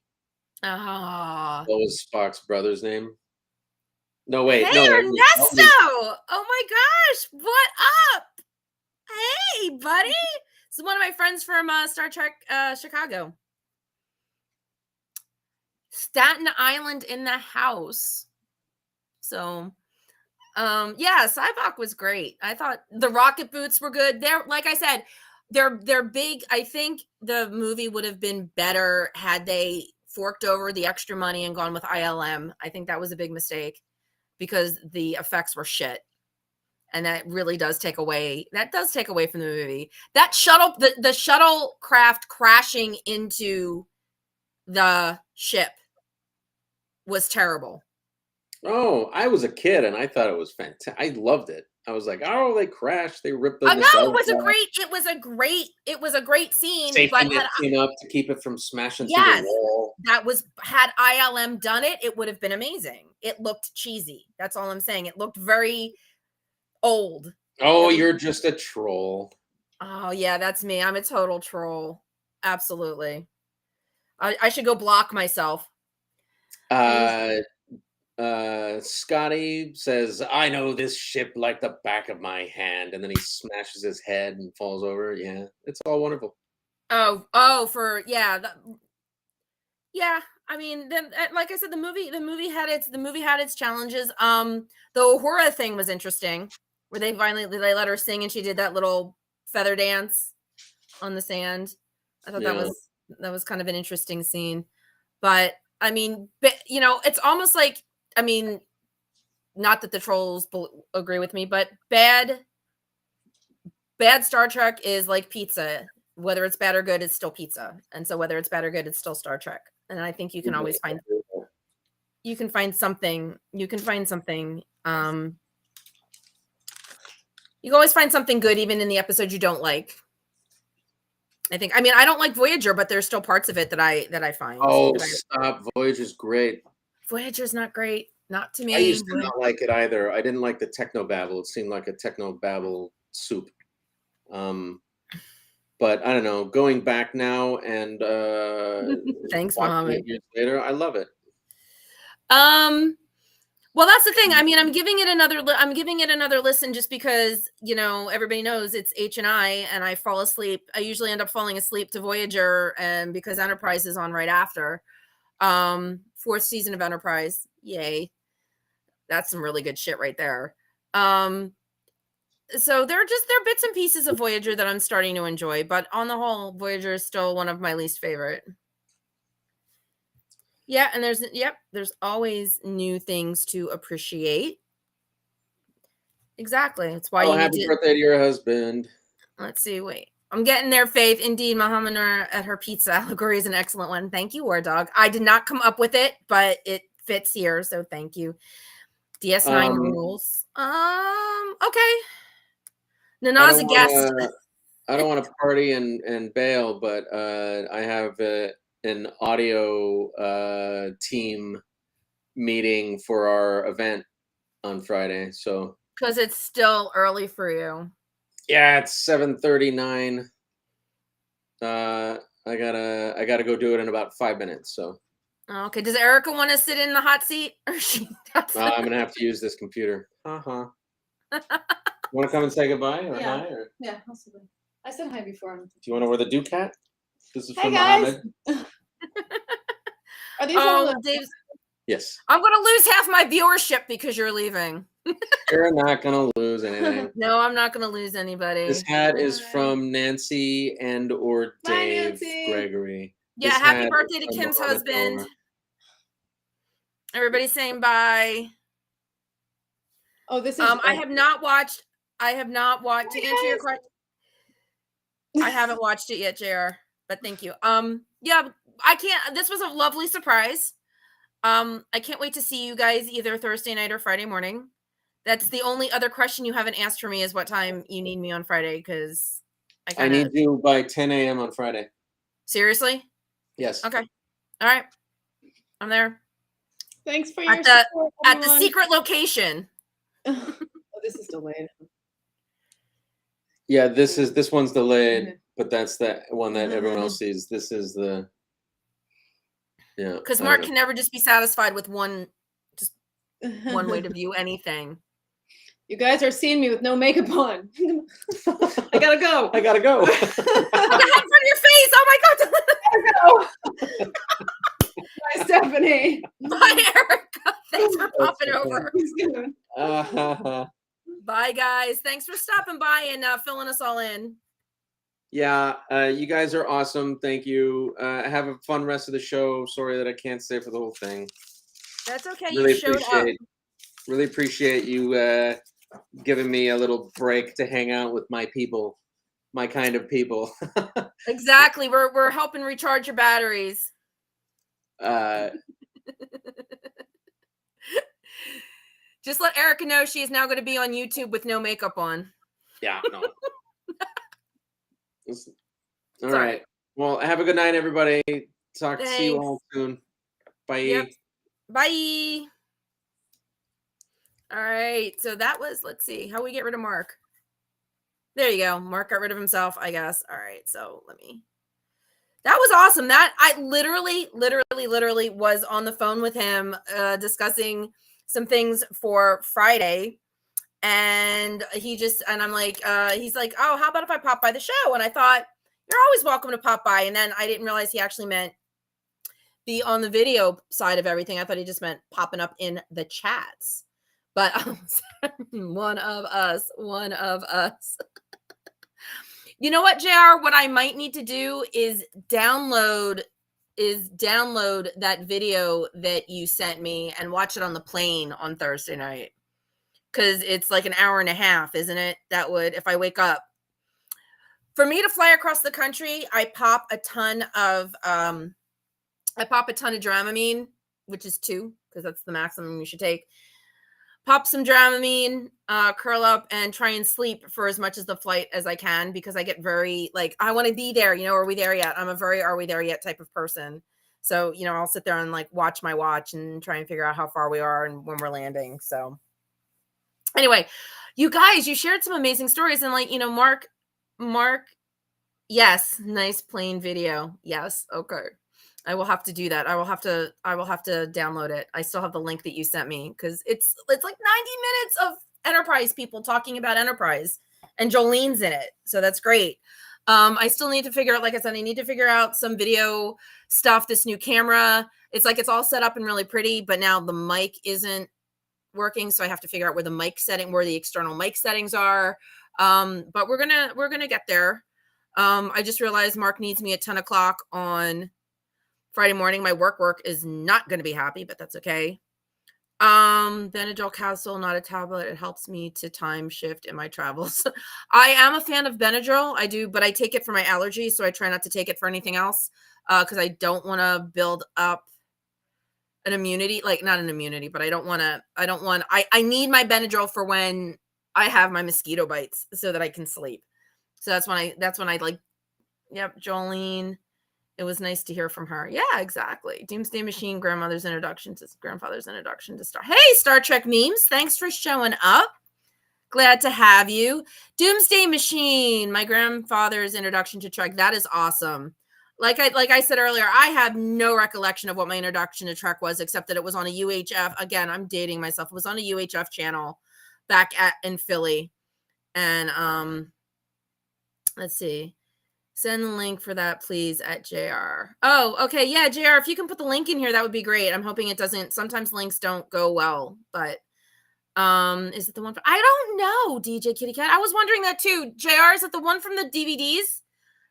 What was Spock's brother's name? No, wait. Hey, no, Ernesto! Oh my gosh, what up? Hey, buddy. This is one of my friends from Star Trek Chicago. Staten Island in the house. So, yeah, Cybok was great. I thought the rocket boots were good. They're, like I said, they're big. I think the movie would have been better had they forked over the extra money and gone with ILM. I think that was a big mistake because the effects were shit. And that really does take away. That does take away from the movie. That shuttle, the shuttlecraft crashing into the ship was terrible. Oh, I was a kid and I thought it was fantastic. I loved it. I was like, oh, they crashed. They ripped the. No, it was a great scene. Safety net came up to keep it from smashing through the wall. Had ILM done it, it would have been amazing. It looked cheesy. That's all I'm saying. It looked very old. Oh, you're just a troll. Oh yeah, that's me. I'm a total troll. Absolutely. I should go block myself. Scotty says, I know this ship like the back of my hand, and then he smashes his head and falls over. Yeah, it's all wonderful. Yeah. I mean, then like I said, the movie had its challenges. The Uhura thing was interesting, where they let her sing and she did that little feather dance on the sand. I thought that was kind of an interesting scene. But I mean, it's almost like, I mean, not that the trolls agree with me, but bad Star Trek is like pizza. Whether it's bad or good, it's still pizza. And so whether it's bad or good, it's still Star Trek. And I think you can always find something. You can always find something good, even in the episode you don't like. I don't like Voyager, but there's still parts of it that I find. Oh, stop. Voyager's great. Voyager's not great. Not to me. I used to not like it either. I didn't like the technobabble. It seemed like a technobabble soup. But I don't know. Going back now and thanks, Mohammed. Years later, I love it. Well, that's the thing. I mean, I'm giving it another listen just because, everybody knows it's H&I and I fall asleep. I usually end up falling asleep to Voyager, and because Enterprise is on right after. 4th season of Enterprise. Yay. That's some really good shit right there. So there are bits and pieces of Voyager that I'm starting to enjoy, but on the whole, Voyager is still one of my least favorite. Yeah, and there's always new things to appreciate. Exactly. It's why happy birthday to your husband. Let's see. Wait. I'm getting there, Faith. Indeed, Muhammad at her pizza allegory is an excellent one. Thank you, War Dog. I did not come up with it, but it fits here, so thank you. DS9 rules. Okay. Nana's a guest. I don't want to party and bail, but I have an audio team meeting for our event on Friday. So because it's still early for you. Yeah, it's 7:39. I gotta go do it in about 5 minutes. So okay. Does Erica want to sit in the hot seat, or she? I'm gonna have to use this computer. Want to come and say goodbye or yeah. hi? Or? Yeah, I'll say bye. I said hi before. Do you want to wear the Ducat? This is hey from guys. Mohammed. Are these Dave's. Yes. I'm gonna lose half my viewership because you're leaving. You're not gonna lose anything. No, I'm not gonna lose anybody. This hat is from Nancy and or Dave Nancy. Gregory. Yeah, This happy hat birthday is to from Kim's Mohammed husband. Omar. Everybody's saying bye. Oh, this is. I have not watched. To answer your question, I haven't watched it yet, JR. But thank you. Yeah, this was a lovely surprise. I can't wait to see you guys either Thursday night or Friday morning. That's the only other question you haven't asked for me is what time you need me on Friday, because I need you by 10 a.m. on Friday. Seriously? Yes. Okay. All right. I'm there. Thanks for your support, at the everyone. secret location. Oh, this is delayed. Yeah, this one's delayed, but that's the one that everyone else sees. This is the Because Mark can never just be satisfied with one way to view anything. You guys are seeing me with no makeup on. I gotta go. I gotta go. Look at from your face. Oh my god. I gotta go. Bye, Stephanie. Bye, Erica. Thanks for popping over. Bye, guys. Thanks for stopping by and filling us all in. Yeah, you guys are awesome. Thank you. Have a fun rest of the show. Sorry that I can't stay for the whole thing. That's okay. Really You showed up. Really appreciate you giving me a little break to hang out with my people, my kind of people. Exactly. We're helping recharge your batteries. Just let Erica know she is now going to be on YouTube with no makeup on. Yeah, no. All right. Well, have a good night, everybody. See you all soon. Bye. Yep. Bye. All right. So that was, let's see, how we get rid of Mark. There you go. Mark got rid of himself, I guess. All right. So that was awesome. That I literally was on the phone with him discussing some things for Friday. And I'm like, he's like, oh, how about if I pop by the show? And I thought, you're always welcome to pop by. And then I didn't realize he actually meant be on the video side of everything. I thought he just meant popping up in the chats. But one of us. You know what, JR? What I might need to do is download that video that you sent me and watch it on the plane on Thursday night. Because it's like an hour and a half, isn't it? That would, if I wake up. For me to fly across the country, I pop a ton of Dramamine, which is 2, because that's the maximum you should take. Pop some Dramamine, curl up, and try and sleep for as much of the flight as I can, because I get very, like, I want to be there. Are we there yet? I'm a very are we there yet type of person. So, I'll sit there and, like, watch my watch and try and figure out how far we are and when we're landing. So, anyway, you guys, you shared some amazing stories. And, like, Mark, yes, nice plain video. Yes, okay. I will have to do that. I will have to download it. I still have the link that you sent me, because it's like 90 minutes of Enterprise people talking about Enterprise, and Jolene's in it. So that's great. I still need to figure out, like I said, I need to figure out some video stuff, this new camera. It's like, it's all set up and really pretty, but now the mic isn't working. So I have to figure out where the external mic settings are. But we're going to get there. I just realized Mark needs me at 10 o'clock on Friday morning. My work is not going to be happy, but that's okay. Benadryl capsule, not a tablet. It helps me to time shift in my travels. I am a fan of Benadryl. I do, but I take it for my allergies, so I try not to take it for anything else, because I don't want to build up an immunity, like not an immunity, but I need my Benadryl for when I have my mosquito bites so that I can sleep. So that's when I like, yep, Jolene. It was nice to hear from her. Yeah, exactly. Doomsday Machine, grandfather's introduction to Star. Hey, Star Trek memes. Thanks for showing up. Glad to have you. Doomsday Machine, my grandfather's introduction to Trek. That is awesome. Like I said earlier, I have no recollection of what my introduction to Trek was, except that it was on a UHF. Again, I'm dating myself. It was on a UHF channel back in Philly. And let's see. Send the link for that, please, at JR. Oh, okay. Yeah, JR, if you can put the link in here, that would be great. I'm hoping it doesn't. Sometimes links don't go well, but is it the one? I don't know, DJ Kitty Cat. I was wondering that too. JR, is it the one from the DVDs?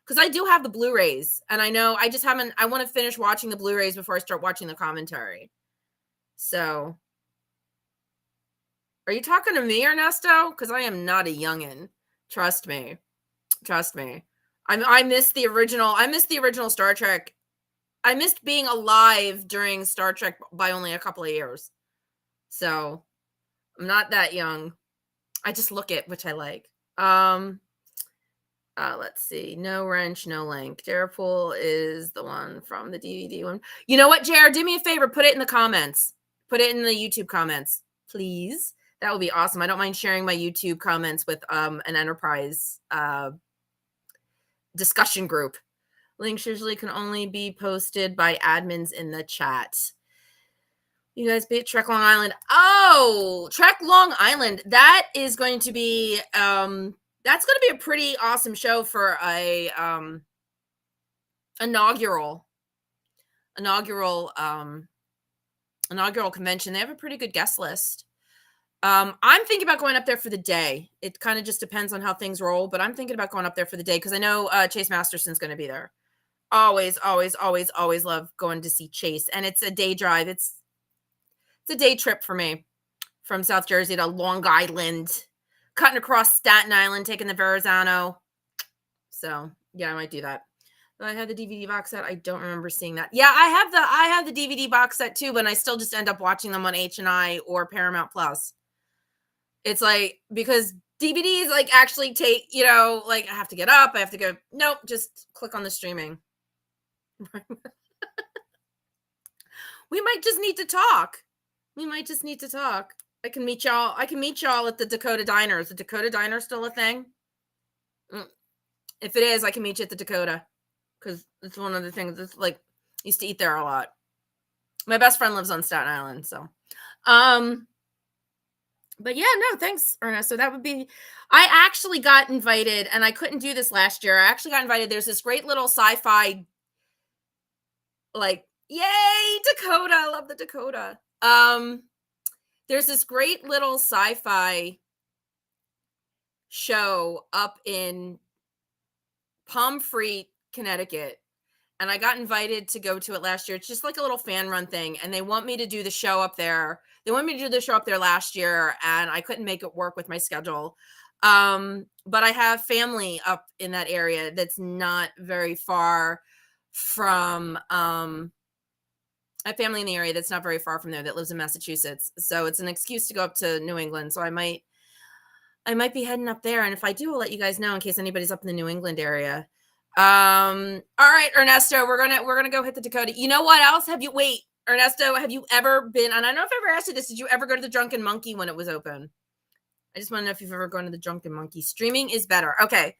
Because I do have the Blu-rays, and I know I just haven't. I want to finish watching the Blu-rays before I start watching the commentary. So, are you talking to me, Ernesto? Because I am not a youngin'. Trust me. I missed the original. I missed the original Star Trek. I missed being alive during Star Trek by only a couple of years. So I'm not that young. I just look it, which I like. Let's see. No wrench, no link. Jared is the one from the DVD one. You know what, Jared? Do me a favor. Put it in the comments. Put it in the YouTube comments, please. That would be awesome. I don't mind sharing my YouTube comments with an enterprise discussion group. Links usually can only be posted by admins in the chat. You guys beat Trek Long Island. Oh, Trek Long Island. That is going to be that's going to be a pretty awesome show for a inaugural convention. They have a pretty good guest list. I'm thinking about going up there for the day. It kind of just depends on how things roll, but I'm thinking about going up there for the day because I know Chase Masterson's going to be there. Always love going to see Chase, and it's a day drive. It's a day trip for me from South Jersey to Long Island, cutting across Staten Island, taking the Verrazano. So yeah, I might do that. I had the DVD box set. I don't remember seeing that. Yeah, I have the DVD box set too, but I still just end up watching them on H&I or Paramount Plus. It's like, because DVDs like actually take, like I have to get up, I have to go. Nope, just click on the streaming. We might just need to talk. I can meet y'all at the Dakota Diner. Is the Dakota Diner still a thing? If it is, I can meet you at the Dakota. Because it's one of the things that's like, used to eat there a lot. My best friend lives on Staten Island, so. But yeah, no, thanks, Ernest. So that would be, I actually got invited, and I couldn't do this last year. I actually got invited. There's this great little sci-fi, like, yay, Dakota. I love the Dakota. There's this great little sci-fi show up in Pomfret, Connecticut, and I got invited to go to it last year. It's just like a little fan run thing, and they want me to do the show up there. They want me to do the show up there last year, and I couldn't make it work with my schedule. But I have family up in that area that's not very far from I have family in the area that's not very far from there that lives in Massachusetts. So it's an excuse to go up to New England. So I might be heading up there, and if I do, I'll let you guys know in case anybody's up in the New England area. All right, Ernesto, we're gonna go hit the Dakota. You know what else? Ernesto, have you ever been, and I don't know if I ever asked you this, did you ever go to the Drunken Monkey when it was open? I just want to know if you've ever gone to the Drunken Monkey. Streaming is better. Okay.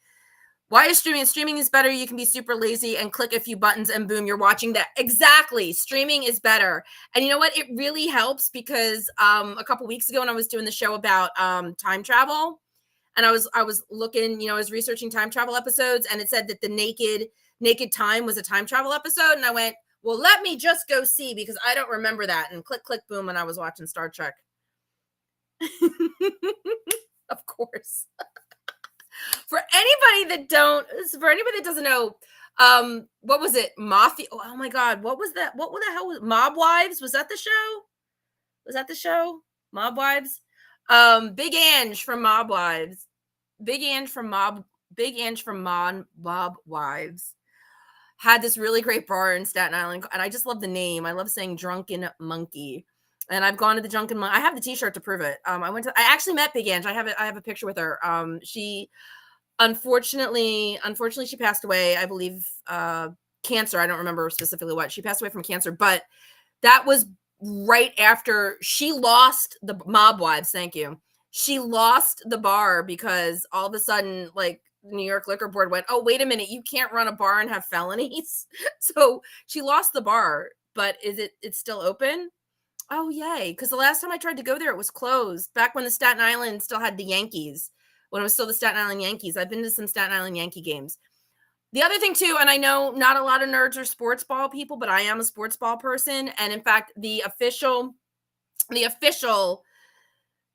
Why is streaming? Streaming is better. You can be super lazy and click a few buttons and boom, you're watching that. Exactly. Streaming is better. And you know what? It really helps because a couple weeks ago when I was doing the show about time travel, and I was looking, I was researching time travel episodes, and it said that the Naked Time was a time travel episode. And I went, well, let me just go see because I don't remember that. And click, click, boom, and I was watching Star Trek. Of course. For anybody that doesn't know, what was it? Mafia. Oh my God. What was that? What the hell was Mob Wives? Was that the show? Mob Wives? Big Ange from Mob Wives. Big Ange from Mob Wives had this really great bar in Staten Island, and I just love the name. I love saying Drunken Monkey. And I've gone to the Drunken Monkey. I have the T-shirt to prove it. I actually met Big Ange. I have a picture with her. She unfortunately she passed away. I believe cancer. I don't remember specifically what. She passed away from cancer, but that was right after she lost the Mob Wives. Thank you. She lost the bar because all of a sudden, like, the New York Liquor Board went, oh, wait a minute, you can't run a bar and have felonies. So she lost the bar, but it's still open? Oh, yay. Because the last time I tried to go there, it was closed. Back when the Staten Island still had the Yankees, when it was still the Staten Island Yankees. I've been to some Staten Island Yankee games. The other thing, too, and I know not a lot of nerds are sports ball people, but I am a sports ball person. And in fact, the official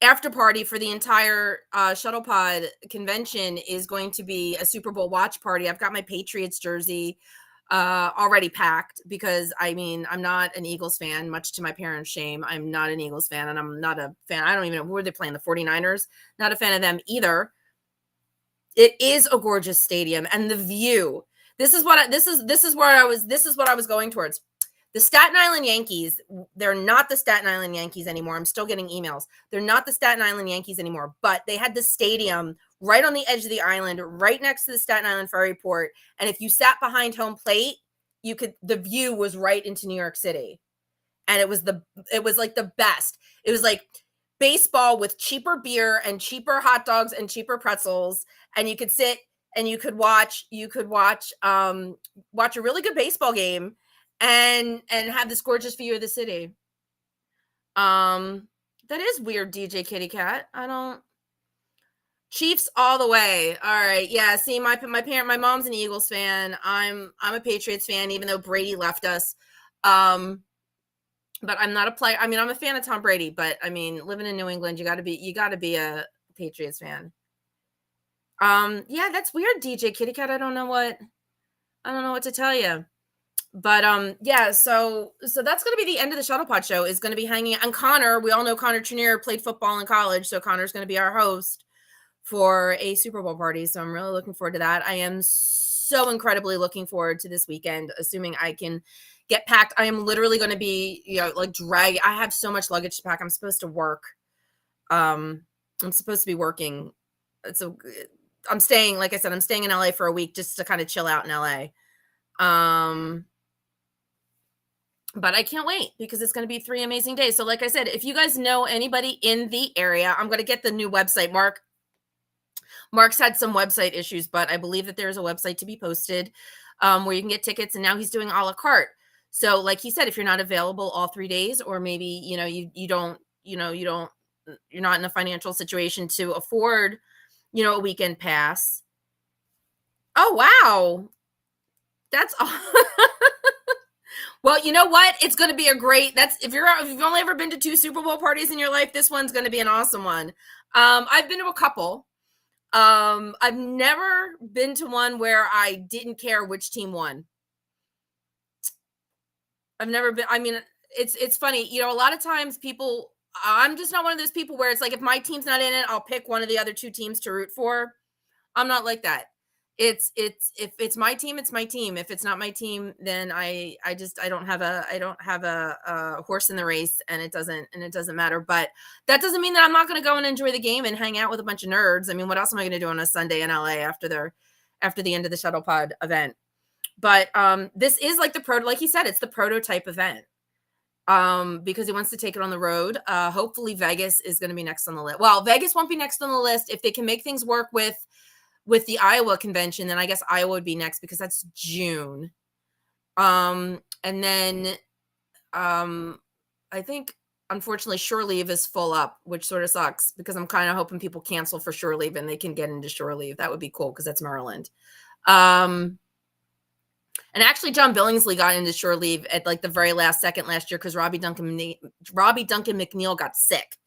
after party for the entire Shuttle Pod convention is going to be a Super Bowl watch party. I've got my Patriots jersey already packed because, I mean, I'm not an Eagles fan, much to my parents' shame. I'm not an Eagles fan, and I'm not a fan. I don't even know who are they playing, the 49ers. Not a fan of them either. It is a gorgeous stadium, and the view. This is what I was going towards. The Staten Island Yankees, they're not the Staten Island Yankees anymore. I'm still getting emails. They're not the Staten Island Yankees anymore, but they had the stadium right on the edge of the island, right next to the Staten Island Ferry Port. And if you sat behind home plate, the view was right into New York City. And it was like the best. It was like baseball with cheaper beer and cheaper hot dogs and cheaper pretzels. And you could sit and you could watch a really good baseball game and have this gorgeous view of the city. That is weird, DJ Kitty Cat. Chiefs all the way. All right. Yeah. See, my mom's an Eagles fan. I'm a Patriots fan, even though Brady left us. But I'm not a player. I mean, I'm a fan of Tom Brady, but I mean, living in New England, you gotta be a Patriots fan. Yeah, that's weird, DJ Kitty Cat. I don't know what to tell you. But yeah, so that's gonna be the end of the Shuttle Pod show, is gonna be hanging. And Connor, we all know Connor Trenier played football in college, so Connor's gonna be our host for a Super Bowl party. So I'm really looking forward to that. I am so incredibly looking forward to this weekend, assuming I can get packed. I am literally going to be, I have so much luggage to pack. I'm supposed to work. I'm supposed to be working. So I'm staying, like I said, I'm staying in LA for a week just to kind of chill out in LA. But I can't wait because it's going to be 3 amazing days. So like I said, if you guys know anybody in the area, I'm going to get the new website. Mark's had some website issues, but I believe that there's a website to be posted where you can get tickets. And now he's doing a la carte. So like he said, if you're not available all 3 days, or maybe, you're not in a financial situation to afford, a weekend pass. Oh, wow. That's well, you know what? It's going to be if you've only ever been to 2 Super Bowl parties in your life, this one's going to be an awesome one. I've been to a couple. I've never been to one where I didn't care which team won. I've never been. I mean, it's funny, a lot of times I'm just not one of those people where it's like, if my team's not in it, I'll pick one of the other 2 teams to root for. I'm not like that. If it's my team, it's my team. If it's not my team, then I don't have a horse in the race, and it doesn't matter. But that doesn't mean that I'm not going to go and enjoy the game and hang out with a bunch of nerds. I mean, what else am I going to do on a Sunday in LA after the end of the Shuttle Pod event? But this is like like he said, it's the prototype event. Because he wants to take it on the road. Hopefully Vegas is going to be next on the list. Well, Vegas won't be next on the list. If they can make things work with the Iowa convention, then I guess Iowa would be next, because that's June. And then I think, unfortunately, Shore Leave is full up, which sort of sucks, because I'm kind of hoping people cancel for Shore Leave and they can get into Shore Leave. That would be cool, because that's Maryland. And actually, John Billingsley got into Shore Leave at like the very last second last year, because Robbie Duncan McNeil got sick.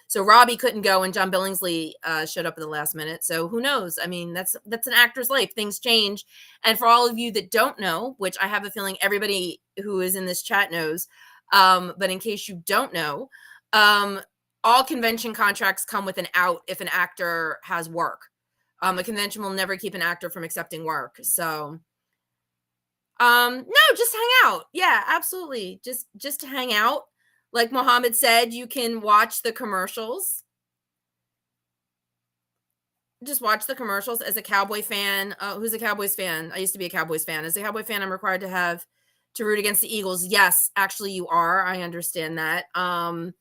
So Robbie couldn't go, and John Billingsley showed up at the last minute. So who knows? I mean, that's an actor's life. Things change. And for all of you that don't know, which I have a feeling everybody who is in this chat knows, but in case you don't know, all convention contracts come with an out if an actor has work. A convention will never keep an actor from accepting work. So no, just hang out. Yeah, absolutely. Just to hang out. Like Mohammed said, you can watch the commercials. Just watch the commercials. As a Cowboy fan, who's a Cowboys fan? I used to be a Cowboys fan. As a Cowboy fan, I'm required to root against the Eagles. Yes, actually you are. I understand that. I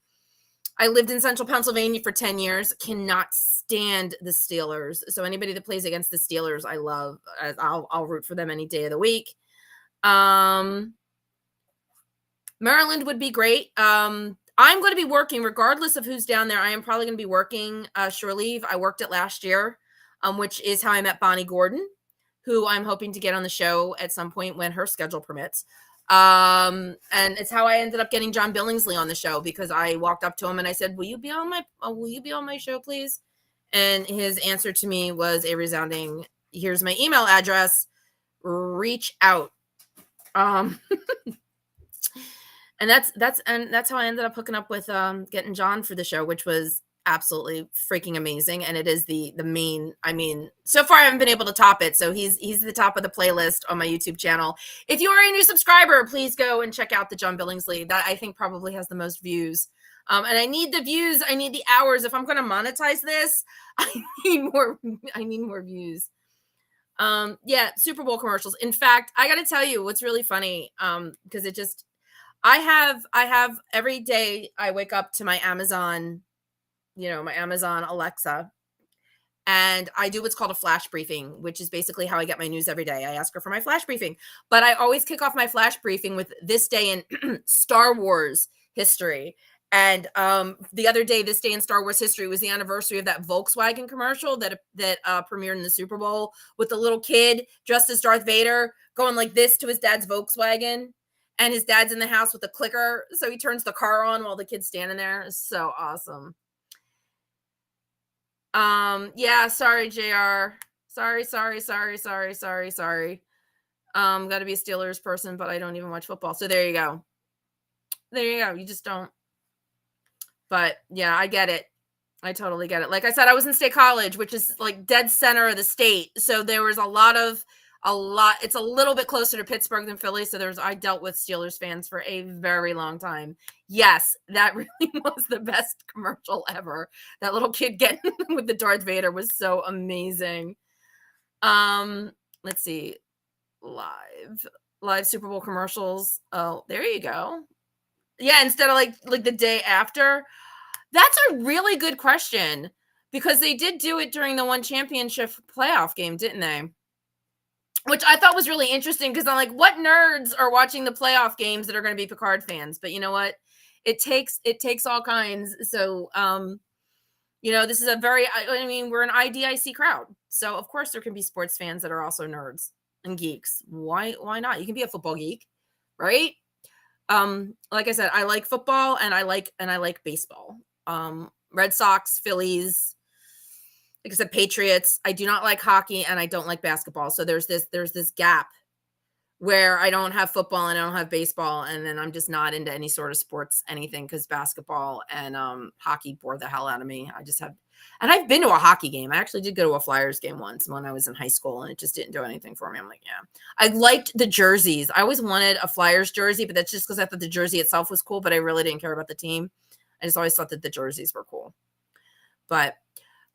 lived in Central Pennsylvania for 10 years. Cannot stand the Steelers. So anybody that plays against the Steelers, I love. I'll root for them any day of the week. Maryland would be great. I'm going to be working regardless of who's down there. I am probably going to be working Shore Leave. I worked it last year, which is how I met Bonnie Gordon, who I'm hoping to get on the show at some point when her schedule permits. And it's how I ended up getting John Billingsley on the show, because I walked up to him and I said, will you be on my show, please? And his answer to me was a resounding, here's my email address, reach out. And that's how I ended up hooking up with getting John for the show, which was absolutely freaking amazing, and it is the main. I mean, so far I haven't been able to top it, so he's the top of the playlist on my YouTube channel. If you are a new subscriber, please go and check out the John Billingsley. That I think probably has the most views. And I need the views. I need the hours. If I'm going to monetize this, I need more views. Yeah, Super Bowl commercials. In fact, I got to tell you what's really funny. Because it just, I have every day I wake up to my Amazon, my Amazon Alexa, and I do what's called a flash briefing, which is basically how I get my news every day. I ask her for my flash briefing, but I always kick off my flash briefing with this day in Star Wars history. And the other day, this day in Star Wars history was the anniversary of that Volkswagen commercial that premiered in the Super Bowl with the little kid dressed as Darth Vader going like this to his dad's Volkswagen. And his dad's in the house with a clicker. So he turns the car on while the kid's standing there. It's so awesome. Yeah, sorry, JR. Sorry. Got to be a Steelers person, but I don't even watch football. So there you go. You just don't. But yeah, I get it. I totally get it. Like I said, I was in State College, which is like dead center of the state. So there was a lot. It's a little bit closer to Pittsburgh than Philly. So I dealt with Steelers fans for a very long time. Yes, that really was the best commercial ever. That little kid getting with the Darth Vader was so amazing. Let's see. Live Super Bowl commercials. Oh, there you go. Yeah, instead of like the day after. That's a really good question because they did do it during the one championship playoff game, didn't they? Which I thought was really interesting because I'm like, what nerds are watching the playoff games that are going to be Picard fans? But you know what? It takes all kinds. So, this is we're an IDIC crowd. So of course there can be sports fans that are also nerds and geeks. Why not? You can be a football geek, right? Like I said, I like football and I like baseball. Red Sox, Phillies, like I said, Patriots. I do not like hockey and I don't like basketball. So there's this gap where I don't have football and I don't have baseball. And then I'm just not into any sort of sports, anything, because basketball and hockey bore the hell out of me. And I've been to a hockey game. I actually did go to a Flyers game once when I was in high school and it just didn't do anything for me. I'm like, yeah. I liked the jerseys. I always wanted a Flyers jersey, but that's just because I thought the jersey itself was cool, but I really didn't care about the team. I just always thought that the jerseys were cool. But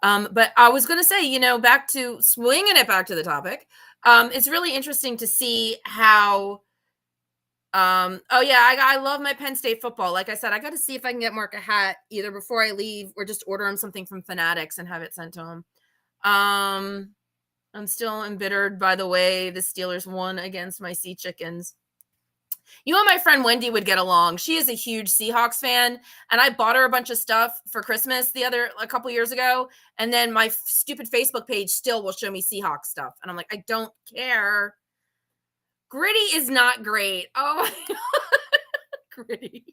I was going to say, back to swinging it back to the topic. It's really interesting to see how, I love my Penn State football. Like I said, I got to see if I can get Mark a hat either before I leave or just order him something from Fanatics and have it sent to him. I'm still embittered by the way the Steelers won against my Sea Chickens. You and my friend Wendy would get along. She is a huge Seahawks fan, and I bought her a bunch of stuff for Christmas a couple years ago, and then my stupid Facebook page still will show me Seahawks stuff, and I'm like, I don't care. Gritty is not great. Oh my God. Gritty.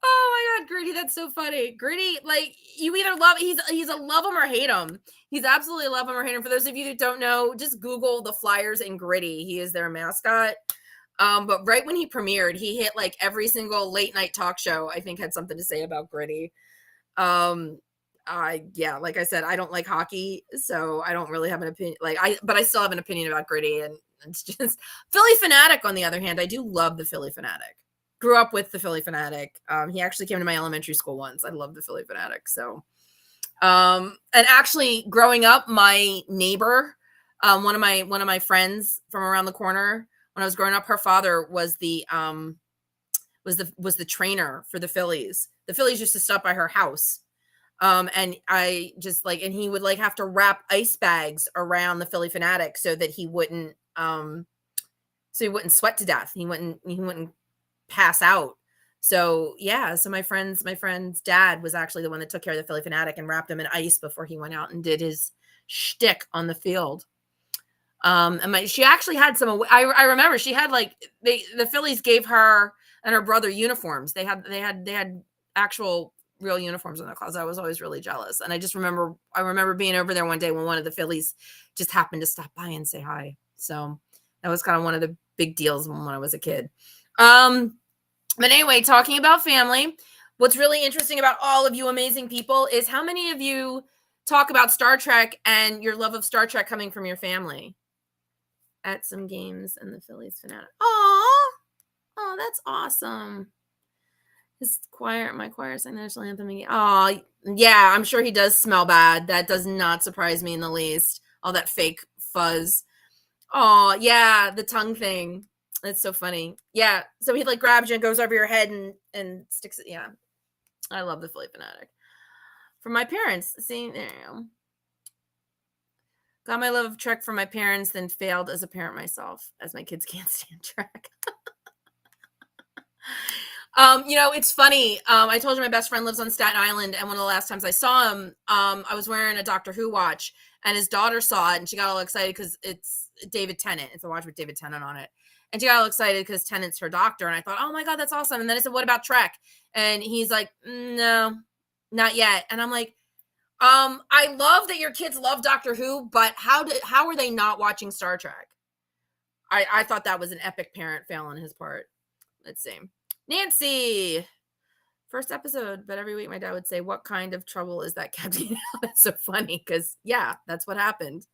Oh my God, Gritty, that's so funny. Gritty, like you either he's a love him or hate him. He's absolutely love him or hate him. For those of you that don't know, just Google the Flyers and Gritty. He is their mascot. But right when he premiered, he hit like every single late night talk show, I think had something to say about Gritty. Like I said, I don't like hockey, so I don't really have an opinion. But I still have an opinion about Gritty, and it's just Philly Fanatic. On the other hand, I do love the Philly Fanatic. Grew up with the Philly Fanatic. He actually came to my elementary school once. I love the Philly Fanatic. So, and actually growing up, my neighbor, one of my friends from around the corner when I was growing up, her father was the trainer for the Phillies. The Phillies used to stop by her house. And I just and he would have to wrap ice bags around the Philly Fanatic so that he wouldn't sweat to death. He wouldn't pass out. So yeah, so my friend's dad was actually the one that took care of the Philly Fanatic and wrapped him in ice before he went out and did his shtick on the field. And she actually had some. I remember she had the Phillies gave her and her brother uniforms. They had actual real uniforms in their closet. I was always really jealous, and I remember being over there one day when one of the Phillies just happened to stop by and say hi. So that was kind of one of the big deals when I was a kid. But anyway, talking about family, What's really interesting about all of you amazing people is how many of you talk about Star Trek and your love of Star Trek coming from your family at some games and the Phillies fanatic. Oh, that's awesome. My choir sang the national anthem. Oh, yeah, I'm sure he does smell bad. That does not surprise me in the least. All that fake fuzz. Oh, yeah, the tongue thing. That's so funny. Yeah, so he like grabs you and goes over your head and sticks it. Yeah, I love the Philly fanatic. From my parents, see, there you go. Got my love of Trek from my parents, then failed as a parent myself, as my kids can't stand Trek. It's funny. I told you my best friend lives on Staten Island, and one of the last times I saw him, I was wearing a Doctor Who watch, and his daughter saw it, and she got all excited because it's David Tennant. It's a watch with David Tennant on it. And she got all excited because Tennant's her doctor, and I thought, oh my God, that's awesome. And then I said, what about Trek? And he's like, no, not yet. And I'm like, I love that your kids love Doctor Who, but how are they not watching Star Trek? I thought that was an epic parent fail on his part. Let's see. Nancy, first episode, but every week my dad would say, what kind of trouble is that Captain? That's so funny because, yeah, that's what happened.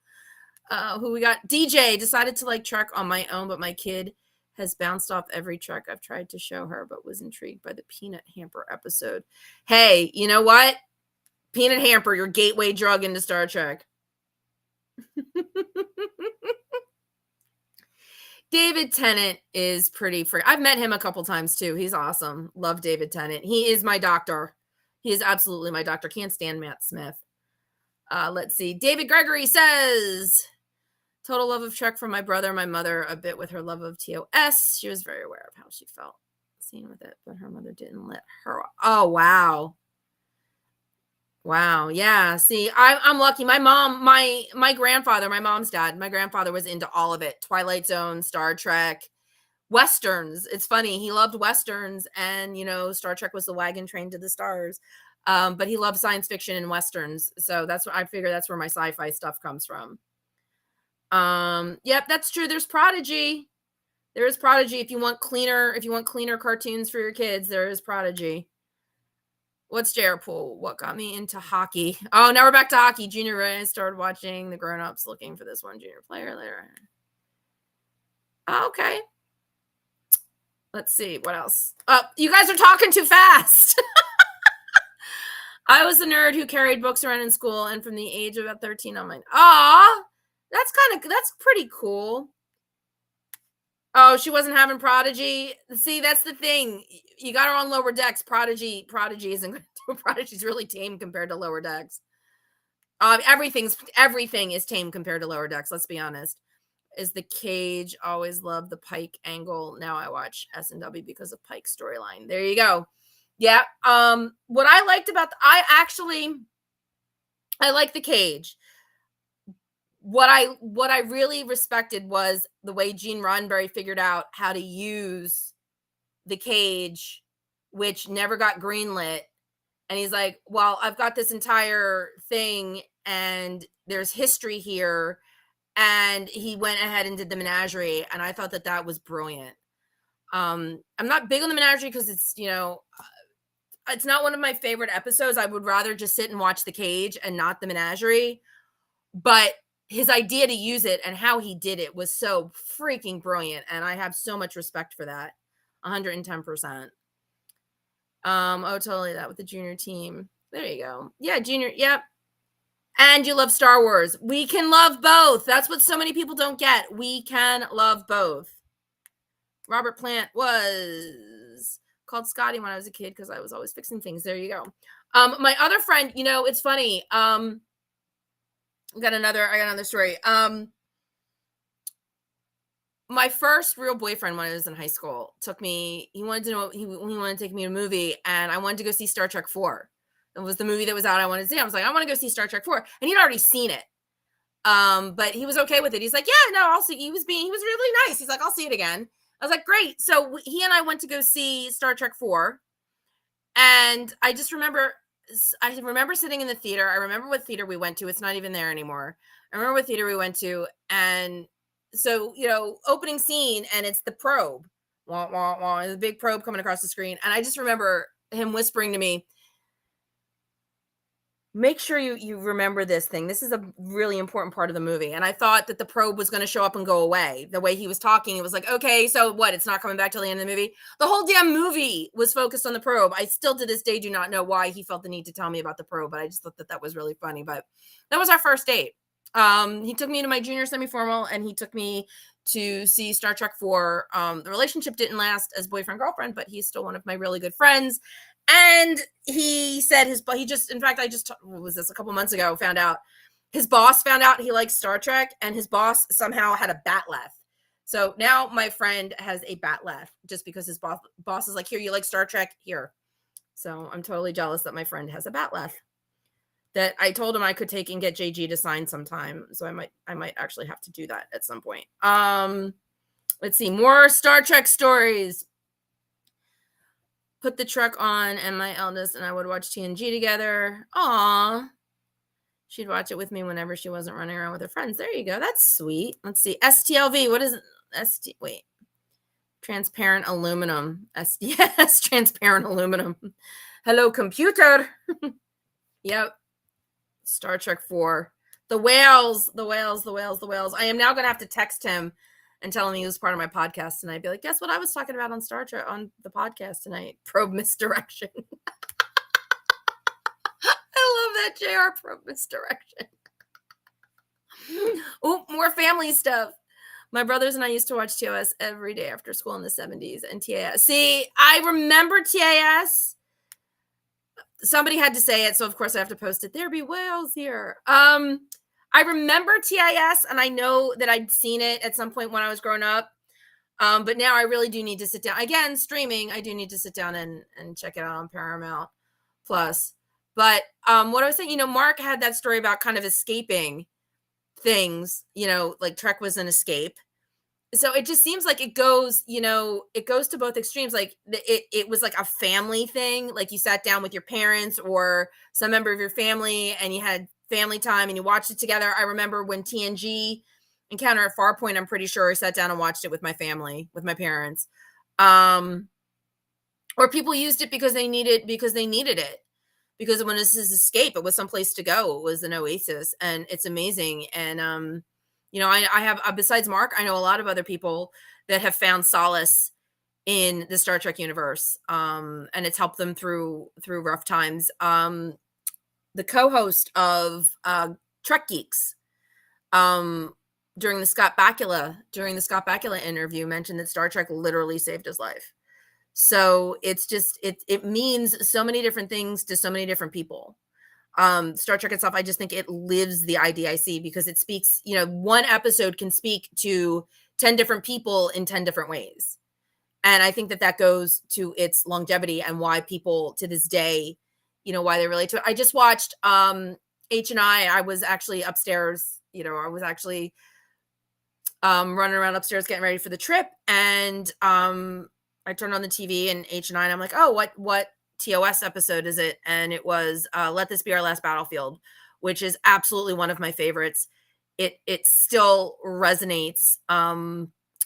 Who we got? DJ decided to like Trek on my own, but my kid has bounced off every Trek I've tried to show her, but was intrigued by the peanut hamper episode. Hey, you know what? Peanut hamper, your gateway drug into Star Trek. David Tennant is pretty free. I've met him a couple times too. He's awesome. Love David Tennant. He is my doctor. He is absolutely my doctor. Can't stand Matt Smith. Let's see. David Gregory says, total love of Trek from my brother, my mother, a bit with her love of TOS. She was very aware of how she felt seen with it, but her mother didn't let her. Oh, wow. Wow. Yeah. See, I'm lucky. My mom, my grandfather, my mom's dad, my grandfather was into all of it. Twilight Zone, Star Trek, Westerns. It's funny. He loved Westerns, and, Star Trek was the wagon train to the stars. But he loved science fiction and Westerns. So that's what I figure that's where my sci-fi stuff comes from. Yep, that's true. There's Prodigy. There is Prodigy. If you want cleaner cartoons for your kids, there is Prodigy. What's JR Pool? What got me into hockey? Oh, now we're back to hockey. Junior I started watching the grown-ups looking for this one junior player later. Okay. Let's see. What else? You guys are talking too fast. I was a nerd who carried books around in school, and from the age of about 13 on mine. Aw, that's pretty cool. Oh, she wasn't having Prodigy. See, that's the thing. You got her on Lower Decks. Prodigy isn't going to do. Prodigy's really tame compared to Lower Decks. Everything is tame compared to Lower Decks. Let's be honest. Is the Cage? Always loved the Pike angle. Now I watch S&W because of Pike's storyline. There you go. Yeah. What I liked about I like the Cage. What I really respected was the way Gene Roddenberry figured out how to use the Cage, which never got greenlit. And he's like, well, I've got this entire thing and there's history here. And he went ahead and did the Menagerie. And I thought that was brilliant. I'm not big on the Menagerie because it's, it's not one of my favorite episodes. I would rather just sit and watch the Cage and not the Menagerie. But his idea to use it and how he did it was so freaking brilliant. And I have so much respect for that. 110%. Totally that with the junior team. There you go. Yeah, junior. Yep. And you love Star Wars. We can love both. That's what so many people don't get. We can love both. Robert Plant was called Scotty when I was a kid because I was always fixing things. There you go. My other friend, it's funny. I got another story. My first real boyfriend when I was in high school he wanted to take me to a movie, and I wanted to go see Star Trek 4. It was the movie that was out I wanted to see. I was like, I want to go see Star Trek 4. And he'd already seen it. But he was okay with it. He's like, yeah, no, I'll see. He was really nice. He's like, I'll see it again. I was like, great. So he and I went to go see Star Trek 4. And I just remember sitting in the theater. I remember what theater we went to. It's not even there anymore. I remember what theater we went to. And so, opening scene, and it's the probe. Wah, wah, wah, the big probe coming across the screen. And I just remember him whispering to me, make sure you remember this thing. This is a really important part of the movie. And I thought that the probe was going to show up and go away. The way he was talking, it was like, okay, so what? It's not coming back till the end of the movie. The whole damn movie was focused on the probe. I still to this day do not know why he felt the need to tell me about the probe, but I just thought that was really funny. But that was our first date. He took me to my junior semi-formal, and he took me to see Star Trek 4. The relationship didn't last as boyfriend-girlfriend, but he's still one of my really good friends. And he said was this a couple months ago, found out his boss found out he likes Star Trek, and his boss somehow had a batleth. So now my friend has a batleth just because his boss is like, here, you like Star Trek? Here. So I'm totally jealous that my friend has a batleth that I told him I could take and get JG to sign sometime. So I might actually have to do that at some point. Let's see, more Star Trek stories. Put the truck on, and my eldest and I would watch TNG together. Aw. She'd watch it with me whenever she wasn't running around with her friends. There you go. That's sweet. Let's see. STLV. What is it? Wait. Transparent aluminum. Yes, transparent aluminum. Hello, computer. Yep. Star Trek 4. The whales. I am now going to have to text him and telling me he was part of my podcast tonight. I'd be like, guess what I was talking about on Star Trek on the podcast tonight? Probe misdirection. I love that, JR. Probe misdirection. Oh, more family stuff. My brothers and I used to watch TOS every day after school in the 70s and TAS. See, I remember TAS. Somebody had to say it, so of course I have to post it. There be whales here. I remember TIS, and I know that I'd seen it at some point when I was growing up. But now I really do need to sit down. Again, streaming, I do need to sit down and check it out on Paramount Plus. But what I was saying, Mark had that story about kind of escaping things, like Trek was an escape. So it just seems like it goes to both extremes. Like it was like a family thing. Like you sat down with your parents or some member of your family and you had family time and you watched it together. I remember when TNG Encounter at Farpoint, I'm pretty sure I sat down and watched it with my family, with my parents. Or people used it because they needed it. Because when this is escape, it was someplace to go. It was an oasis, and it's amazing. And I have besides Mark, I know a lot of other people that have found solace in the Star Trek universe, and it's helped them through rough times. The co-host of Trek Geeks, during the Scott Bakula interview, mentioned that Star Trek literally saved his life. So it's just it means so many different things to so many different people. Star Trek itself, I just think it lives the IDIC because it speaks, one episode can speak to 10 different people in 10 different ways. And I think that goes to its longevity and why people to this day, why they relate to it. I just watched H&I. I was actually upstairs, I was actually running around upstairs getting ready for the trip. And I turned on the TV and H&I, and I'm like, oh, what TOS episode is it? And it was Let This Be Our Last Battlefield, which is absolutely one of my favorites. It still resonates.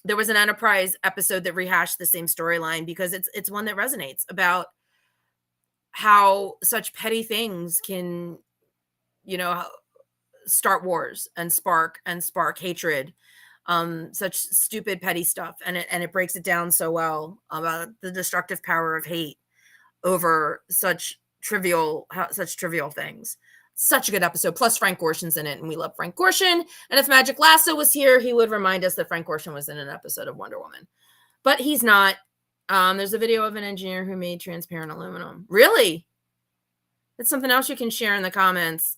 There was an Enterprise episode that rehashed the same storyline because it's one that resonates about how such petty things can, start wars and spark hatred. Such stupid petty stuff, and it breaks it down so well about the destructive power of hate over such trivial things. Such a good episode. Plus Frank Gorshin's in it, and we love Frank Gorshin. And if Magic Lasso was here, he would remind us that Frank Gorshin was in an episode of Wonder Woman, but he's not. There's a video of an engineer who made transparent aluminum. Really? That's something else you can share in the comments.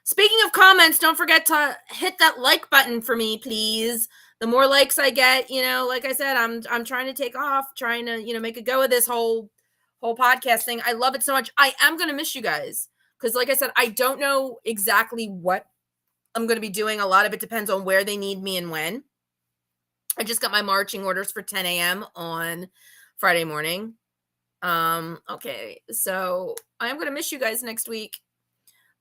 Speaking of comments, don't forget to hit that like button for me, please. The more likes I get, like I said, I'm trying to take off, trying to, make a go of this whole podcast thing. I love it so much. I am going to miss you guys because, like I said, I don't know exactly what I'm going to be doing. A lot of it depends on where they need me and when. I just got my marching orders for 10 a.m. on Friday morning. Okay, so I am going to miss you guys next week.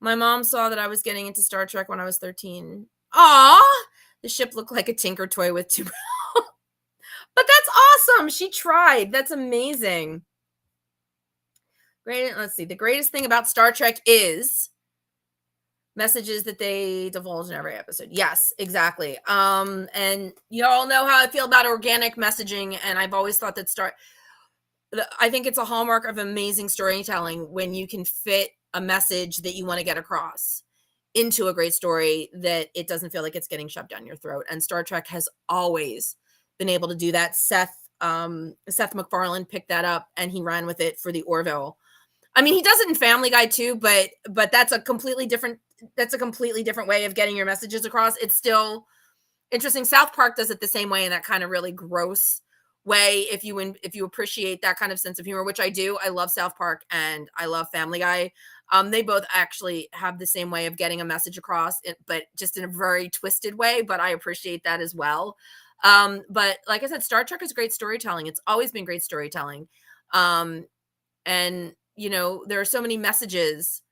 My mom saw that I was getting into Star Trek when I was 13. Aw! The ship looked like a Tinker toy with two. But that's awesome. She tried. That's amazing. Let's see. The greatest thing about Star Trek is messages that they divulge in every episode. Yes, exactly. And you all know how I feel about organic messaging, and I've always thought that I think it's a hallmark of amazing storytelling when you can fit a message that you want to get across into a great story that it doesn't feel like it's getting shoved down your throat. And Star Trek has always been able to do that. Seth MacFarlane picked that up and he ran with it for the Orville. I mean, he does it in Family Guy too, but that's a completely different way of getting your messages across. It's still interesting. South Park does it the same way in that kind of really gross way. If you appreciate that kind of sense of humor, which I do, I love South Park and I love Family Guy. They both actually have the same way of getting a message across, but just in a very twisted way. But I appreciate that as well. But like I said, Star Trek is great storytelling. It's always been great storytelling. And there are so many messages,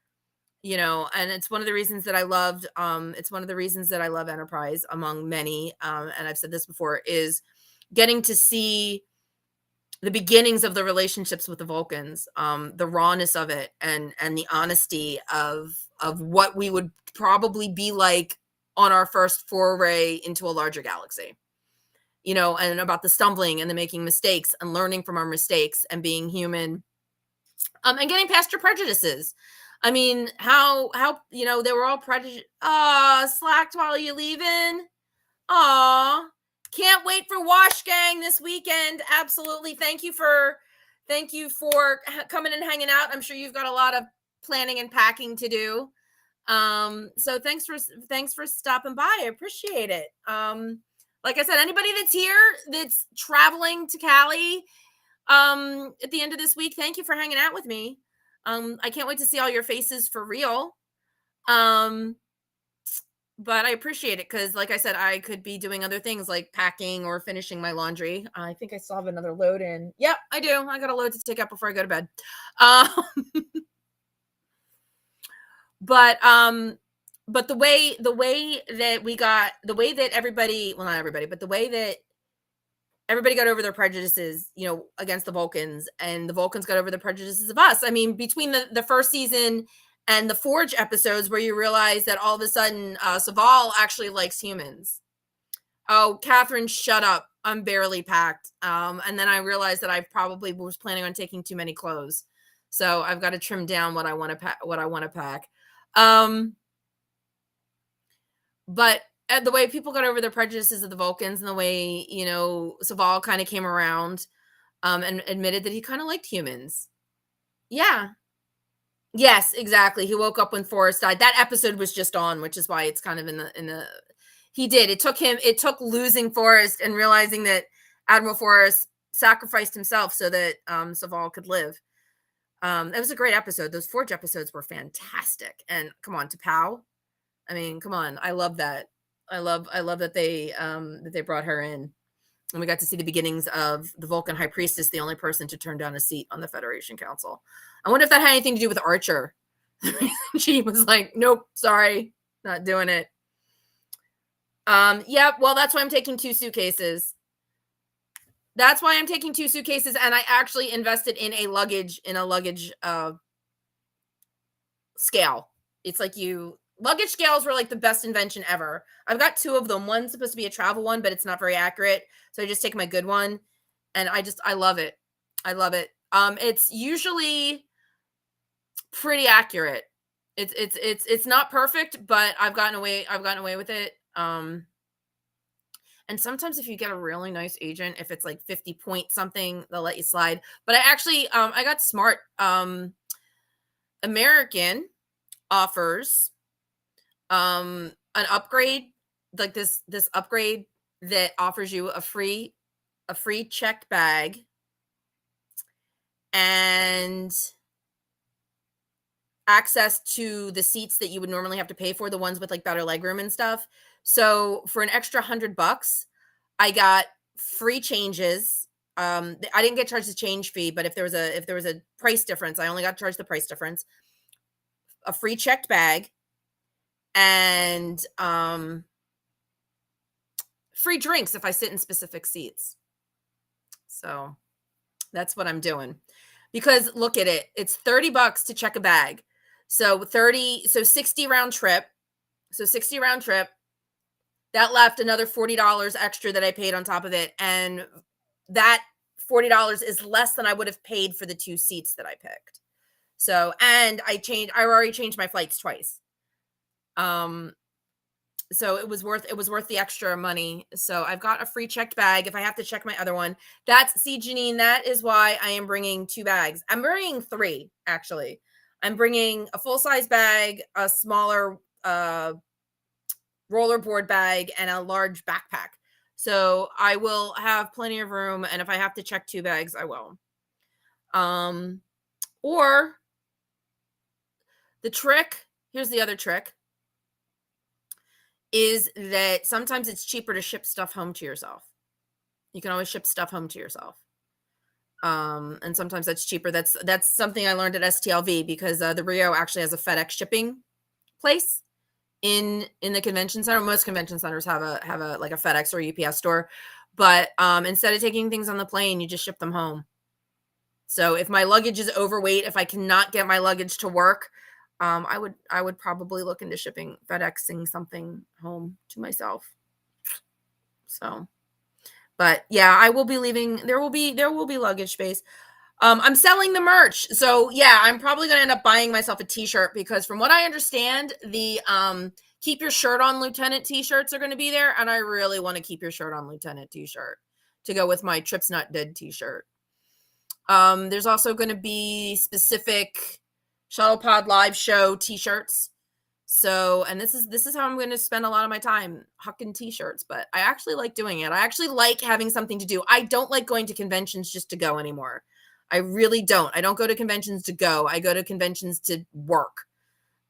and it's one of the reasons that I loved, it's one of the reasons that I love Enterprise among many. And I've said this before, is getting to see the beginnings of the relationships with the Vulcans, the rawness of it, and the honesty of what we would probably be like on our first foray into a larger galaxy, and about the stumbling and the making mistakes and learning from our mistakes and being human, and getting past your prejudices. I mean, how they were all prejudiced. Slacked while you leaving. Can't wait for Wash Gang this weekend. Absolutely. Thank you for coming and hanging out. I'm sure you've got a lot of planning and packing to do. So thanks for stopping by. I appreciate it. Like I said, anybody that's here that's traveling to Cali at the end of this week, thank you for hanging out with me. I can't wait to see all your faces for real. But I appreciate it because, like I said, I could be doing other things like packing or finishing my laundry. I think I still have another load in. Yep, I do. I got a load to take out before I go to bed. But the way that everybody, well, not everybody, but the way that everybody got over their prejudices, against the Vulcans, and the Vulcans got over the prejudices of us. I mean, between the first season and the Forge episodes, where you realize that all of a sudden Saval actually likes humans. Oh, Catherine, shut up. I'm barely packed. And then I realized that I probably was planning on taking too many clothes. So I've got to trim down what I want to pack. But the way people got over their prejudices of the Vulcans, and the way, Saval kind of came around and admitted that he kind of liked humans. Yeah. Yes, exactly. He woke up when Forrest died. That episode was just on, which is why it's kind of in the he did. It took losing Forrest and realizing that Admiral Forrest sacrificed himself so that Saval could live. It was a great episode. Those Forge episodes were fantastic. And come on, T'Pau. I mean, come on. I love that. I love that they brought her in. And we got to see the beginnings of the Vulcan High Priestess, the only person to turn down a seat on the Federation Council. I wonder if that had anything to do with Archer. She was like, nope, sorry, not doing it. Yeah, well, that's why I'm taking 2 suitcases. And I actually invested in a luggage scale. It's like luggage scales were like the best invention ever. I've got 2 of them. One's supposed to be a travel one, but it's not very accurate. So I just take my good one, and I love it. I love it. It's usually pretty accurate. It's not perfect, but I've gotten away with it. And sometimes if you get a really nice agent, if it's like 50 point something, they'll let you slide. But I actually I got smart. American offers an upgrade, like this upgrade that offers you a free checked bag and access to the seats that you would normally have to pay for, the ones with like better legroom and stuff. So for an extra $100, I got free changes. I didn't get charged the change fee, but if there was a price difference, I only got charged the price difference. A free checked bag and free drinks if I sit in specific seats. So that's what I'm doing. because look at it. It's $30 to check a bag. So 60 round trip. So 60 round trip. That left another $40 extra that I paid on top of it. And that $40 is less than I would have paid for the 2 seats that I picked. So, and I already changed my flights twice. So it was worth the extra money. So I've got a free checked bag if I have to check my other one. See, Janine, that is why I am bringing 2 bags. I'm bringing 3, actually. I'm bringing a full-size bag, a smaller rollerboard bag, and a large backpack. So I will have plenty of room, and if I have to check 2 bags, I will. Or the trick, here's the other trick, is that sometimes it's cheaper to ship stuff home to yourself. You can always ship stuff home to yourself. And sometimes that's cheaper. That's something I learned at STLV, because the Rio actually has a FedEx shipping place in the convention center. Most convention centers have a like a FedEx or UPS store, but instead of taking things on the plane, you just ship them home. So if my luggage is overweight, if I cannot get my luggage to work, I would probably look into FedExing something home to myself. So, but yeah, I will be leaving. There will be luggage space. I'm selling the merch. So yeah, I'm probably going to end up buying myself a t-shirt, because from what I understand, the Keep Your Shirt On Lieutenant t-shirts are going to be there. And I really want to keep your shirt on Lieutenant t-shirt to go with my Trips Not Dead t-shirt. There's also going to be specific Shuttle Pod live show t-shirts. So, and this is how I'm going to spend a lot of my time, hucking t-shirts, but I actually like doing it. I actually like having something to do. I don't like going to conventions just to go anymore. I really don't. I don't go to conventions to go. I go to conventions to work.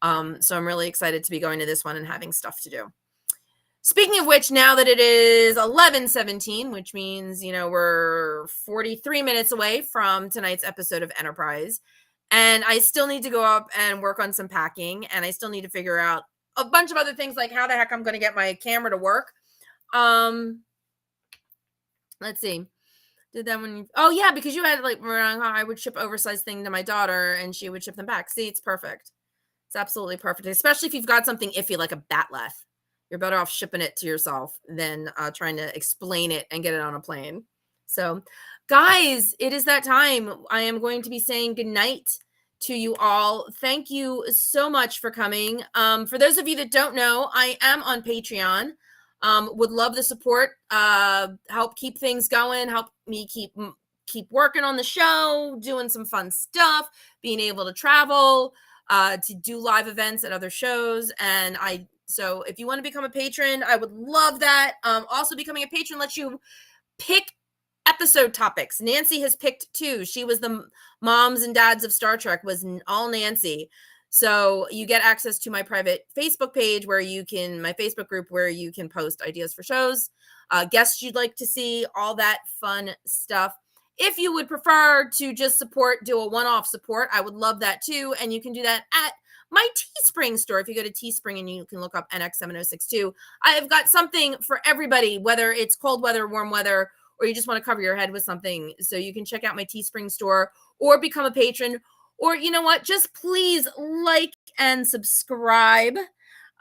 So I'm really excited to be going to this one and having stuff to do. Speaking of which, now that it is 11:17, which means, we're 43 minutes away from tonight's episode of Enterprise, and I still need to go up and work on some packing, and I still need to figure out a bunch of other things, like how the heck I'm going to get my camera to work. Let's see. Did that when oh yeah, because you had I would ship oversized thing to my daughter and she would ship them back. See, it's perfect. It's absolutely perfect, especially if you've got something iffy like a batleth. You're better off shipping it to yourself than trying to explain it and get it on a plane. So, guys, it is that time. I am going to be saying goodnight to you all. Thank you so much for coming. For those of you that don't know, I am on Patreon. Would love the support. Help keep things going. Help me keep working on the show, doing some fun stuff, being able to travel, to do live events at other shows. And so if you want to become a patron, I would love that. Also, becoming a patron lets you pick episode topics. Nancy has picked 2. She was the moms and dads of Star Trek, was all Nancy. So you get access to my private Facebook page my Facebook group, where you can post ideas for shows, guests you'd like to see, all that fun stuff. If you would prefer to just do a one-off support, I would love that too. And you can do that at my Teespring store. If you go to Teespring and you can look up NX7062, I've got something for everybody, whether it's cold weather, warm weather, or you just want to cover your head with something. So you can check out my Teespring store or become a patron, or you know what, just please like and subscribe.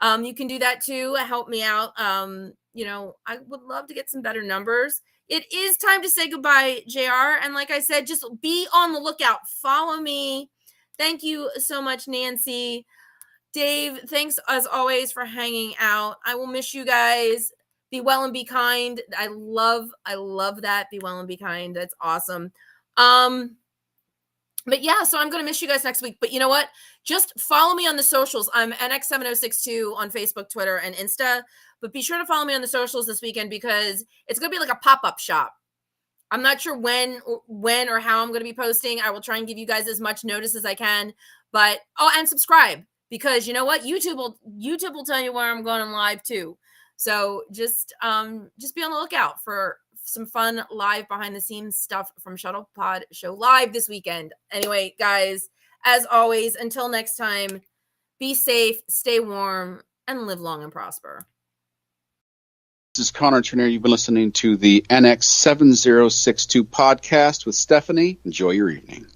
You can do that too. Help me out. I would love to get some better numbers. It is time to say goodbye, JR. And like I said, just be on the lookout. Follow me. Thank you so much, Nancy. Dave, thanks as always for hanging out. I will miss you guys. Be well and be kind. I love that. Be well and be kind. That's awesome. But yeah, so I'm going to miss you guys next week. But you know what? Just follow me on the socials. I'm NX7062 on Facebook, Twitter, and Insta. But be sure to follow me on the socials this weekend, because it's going to be like a pop-up shop. I'm not sure when or how I'm going to be posting. I will try and give you guys as much notice as I can. But and subscribe, because you know what? YouTube will tell you where I'm going live too. So just be on the lookout for some fun live behind the scenes stuff from Shuttle Pod Show Live this weekend. Anyway, guys, as always, until next time, be safe, stay warm, and live long and prosper. This is Connor Turner. You've been listening to the NX7062 podcast with Stephanie. Enjoy your evening.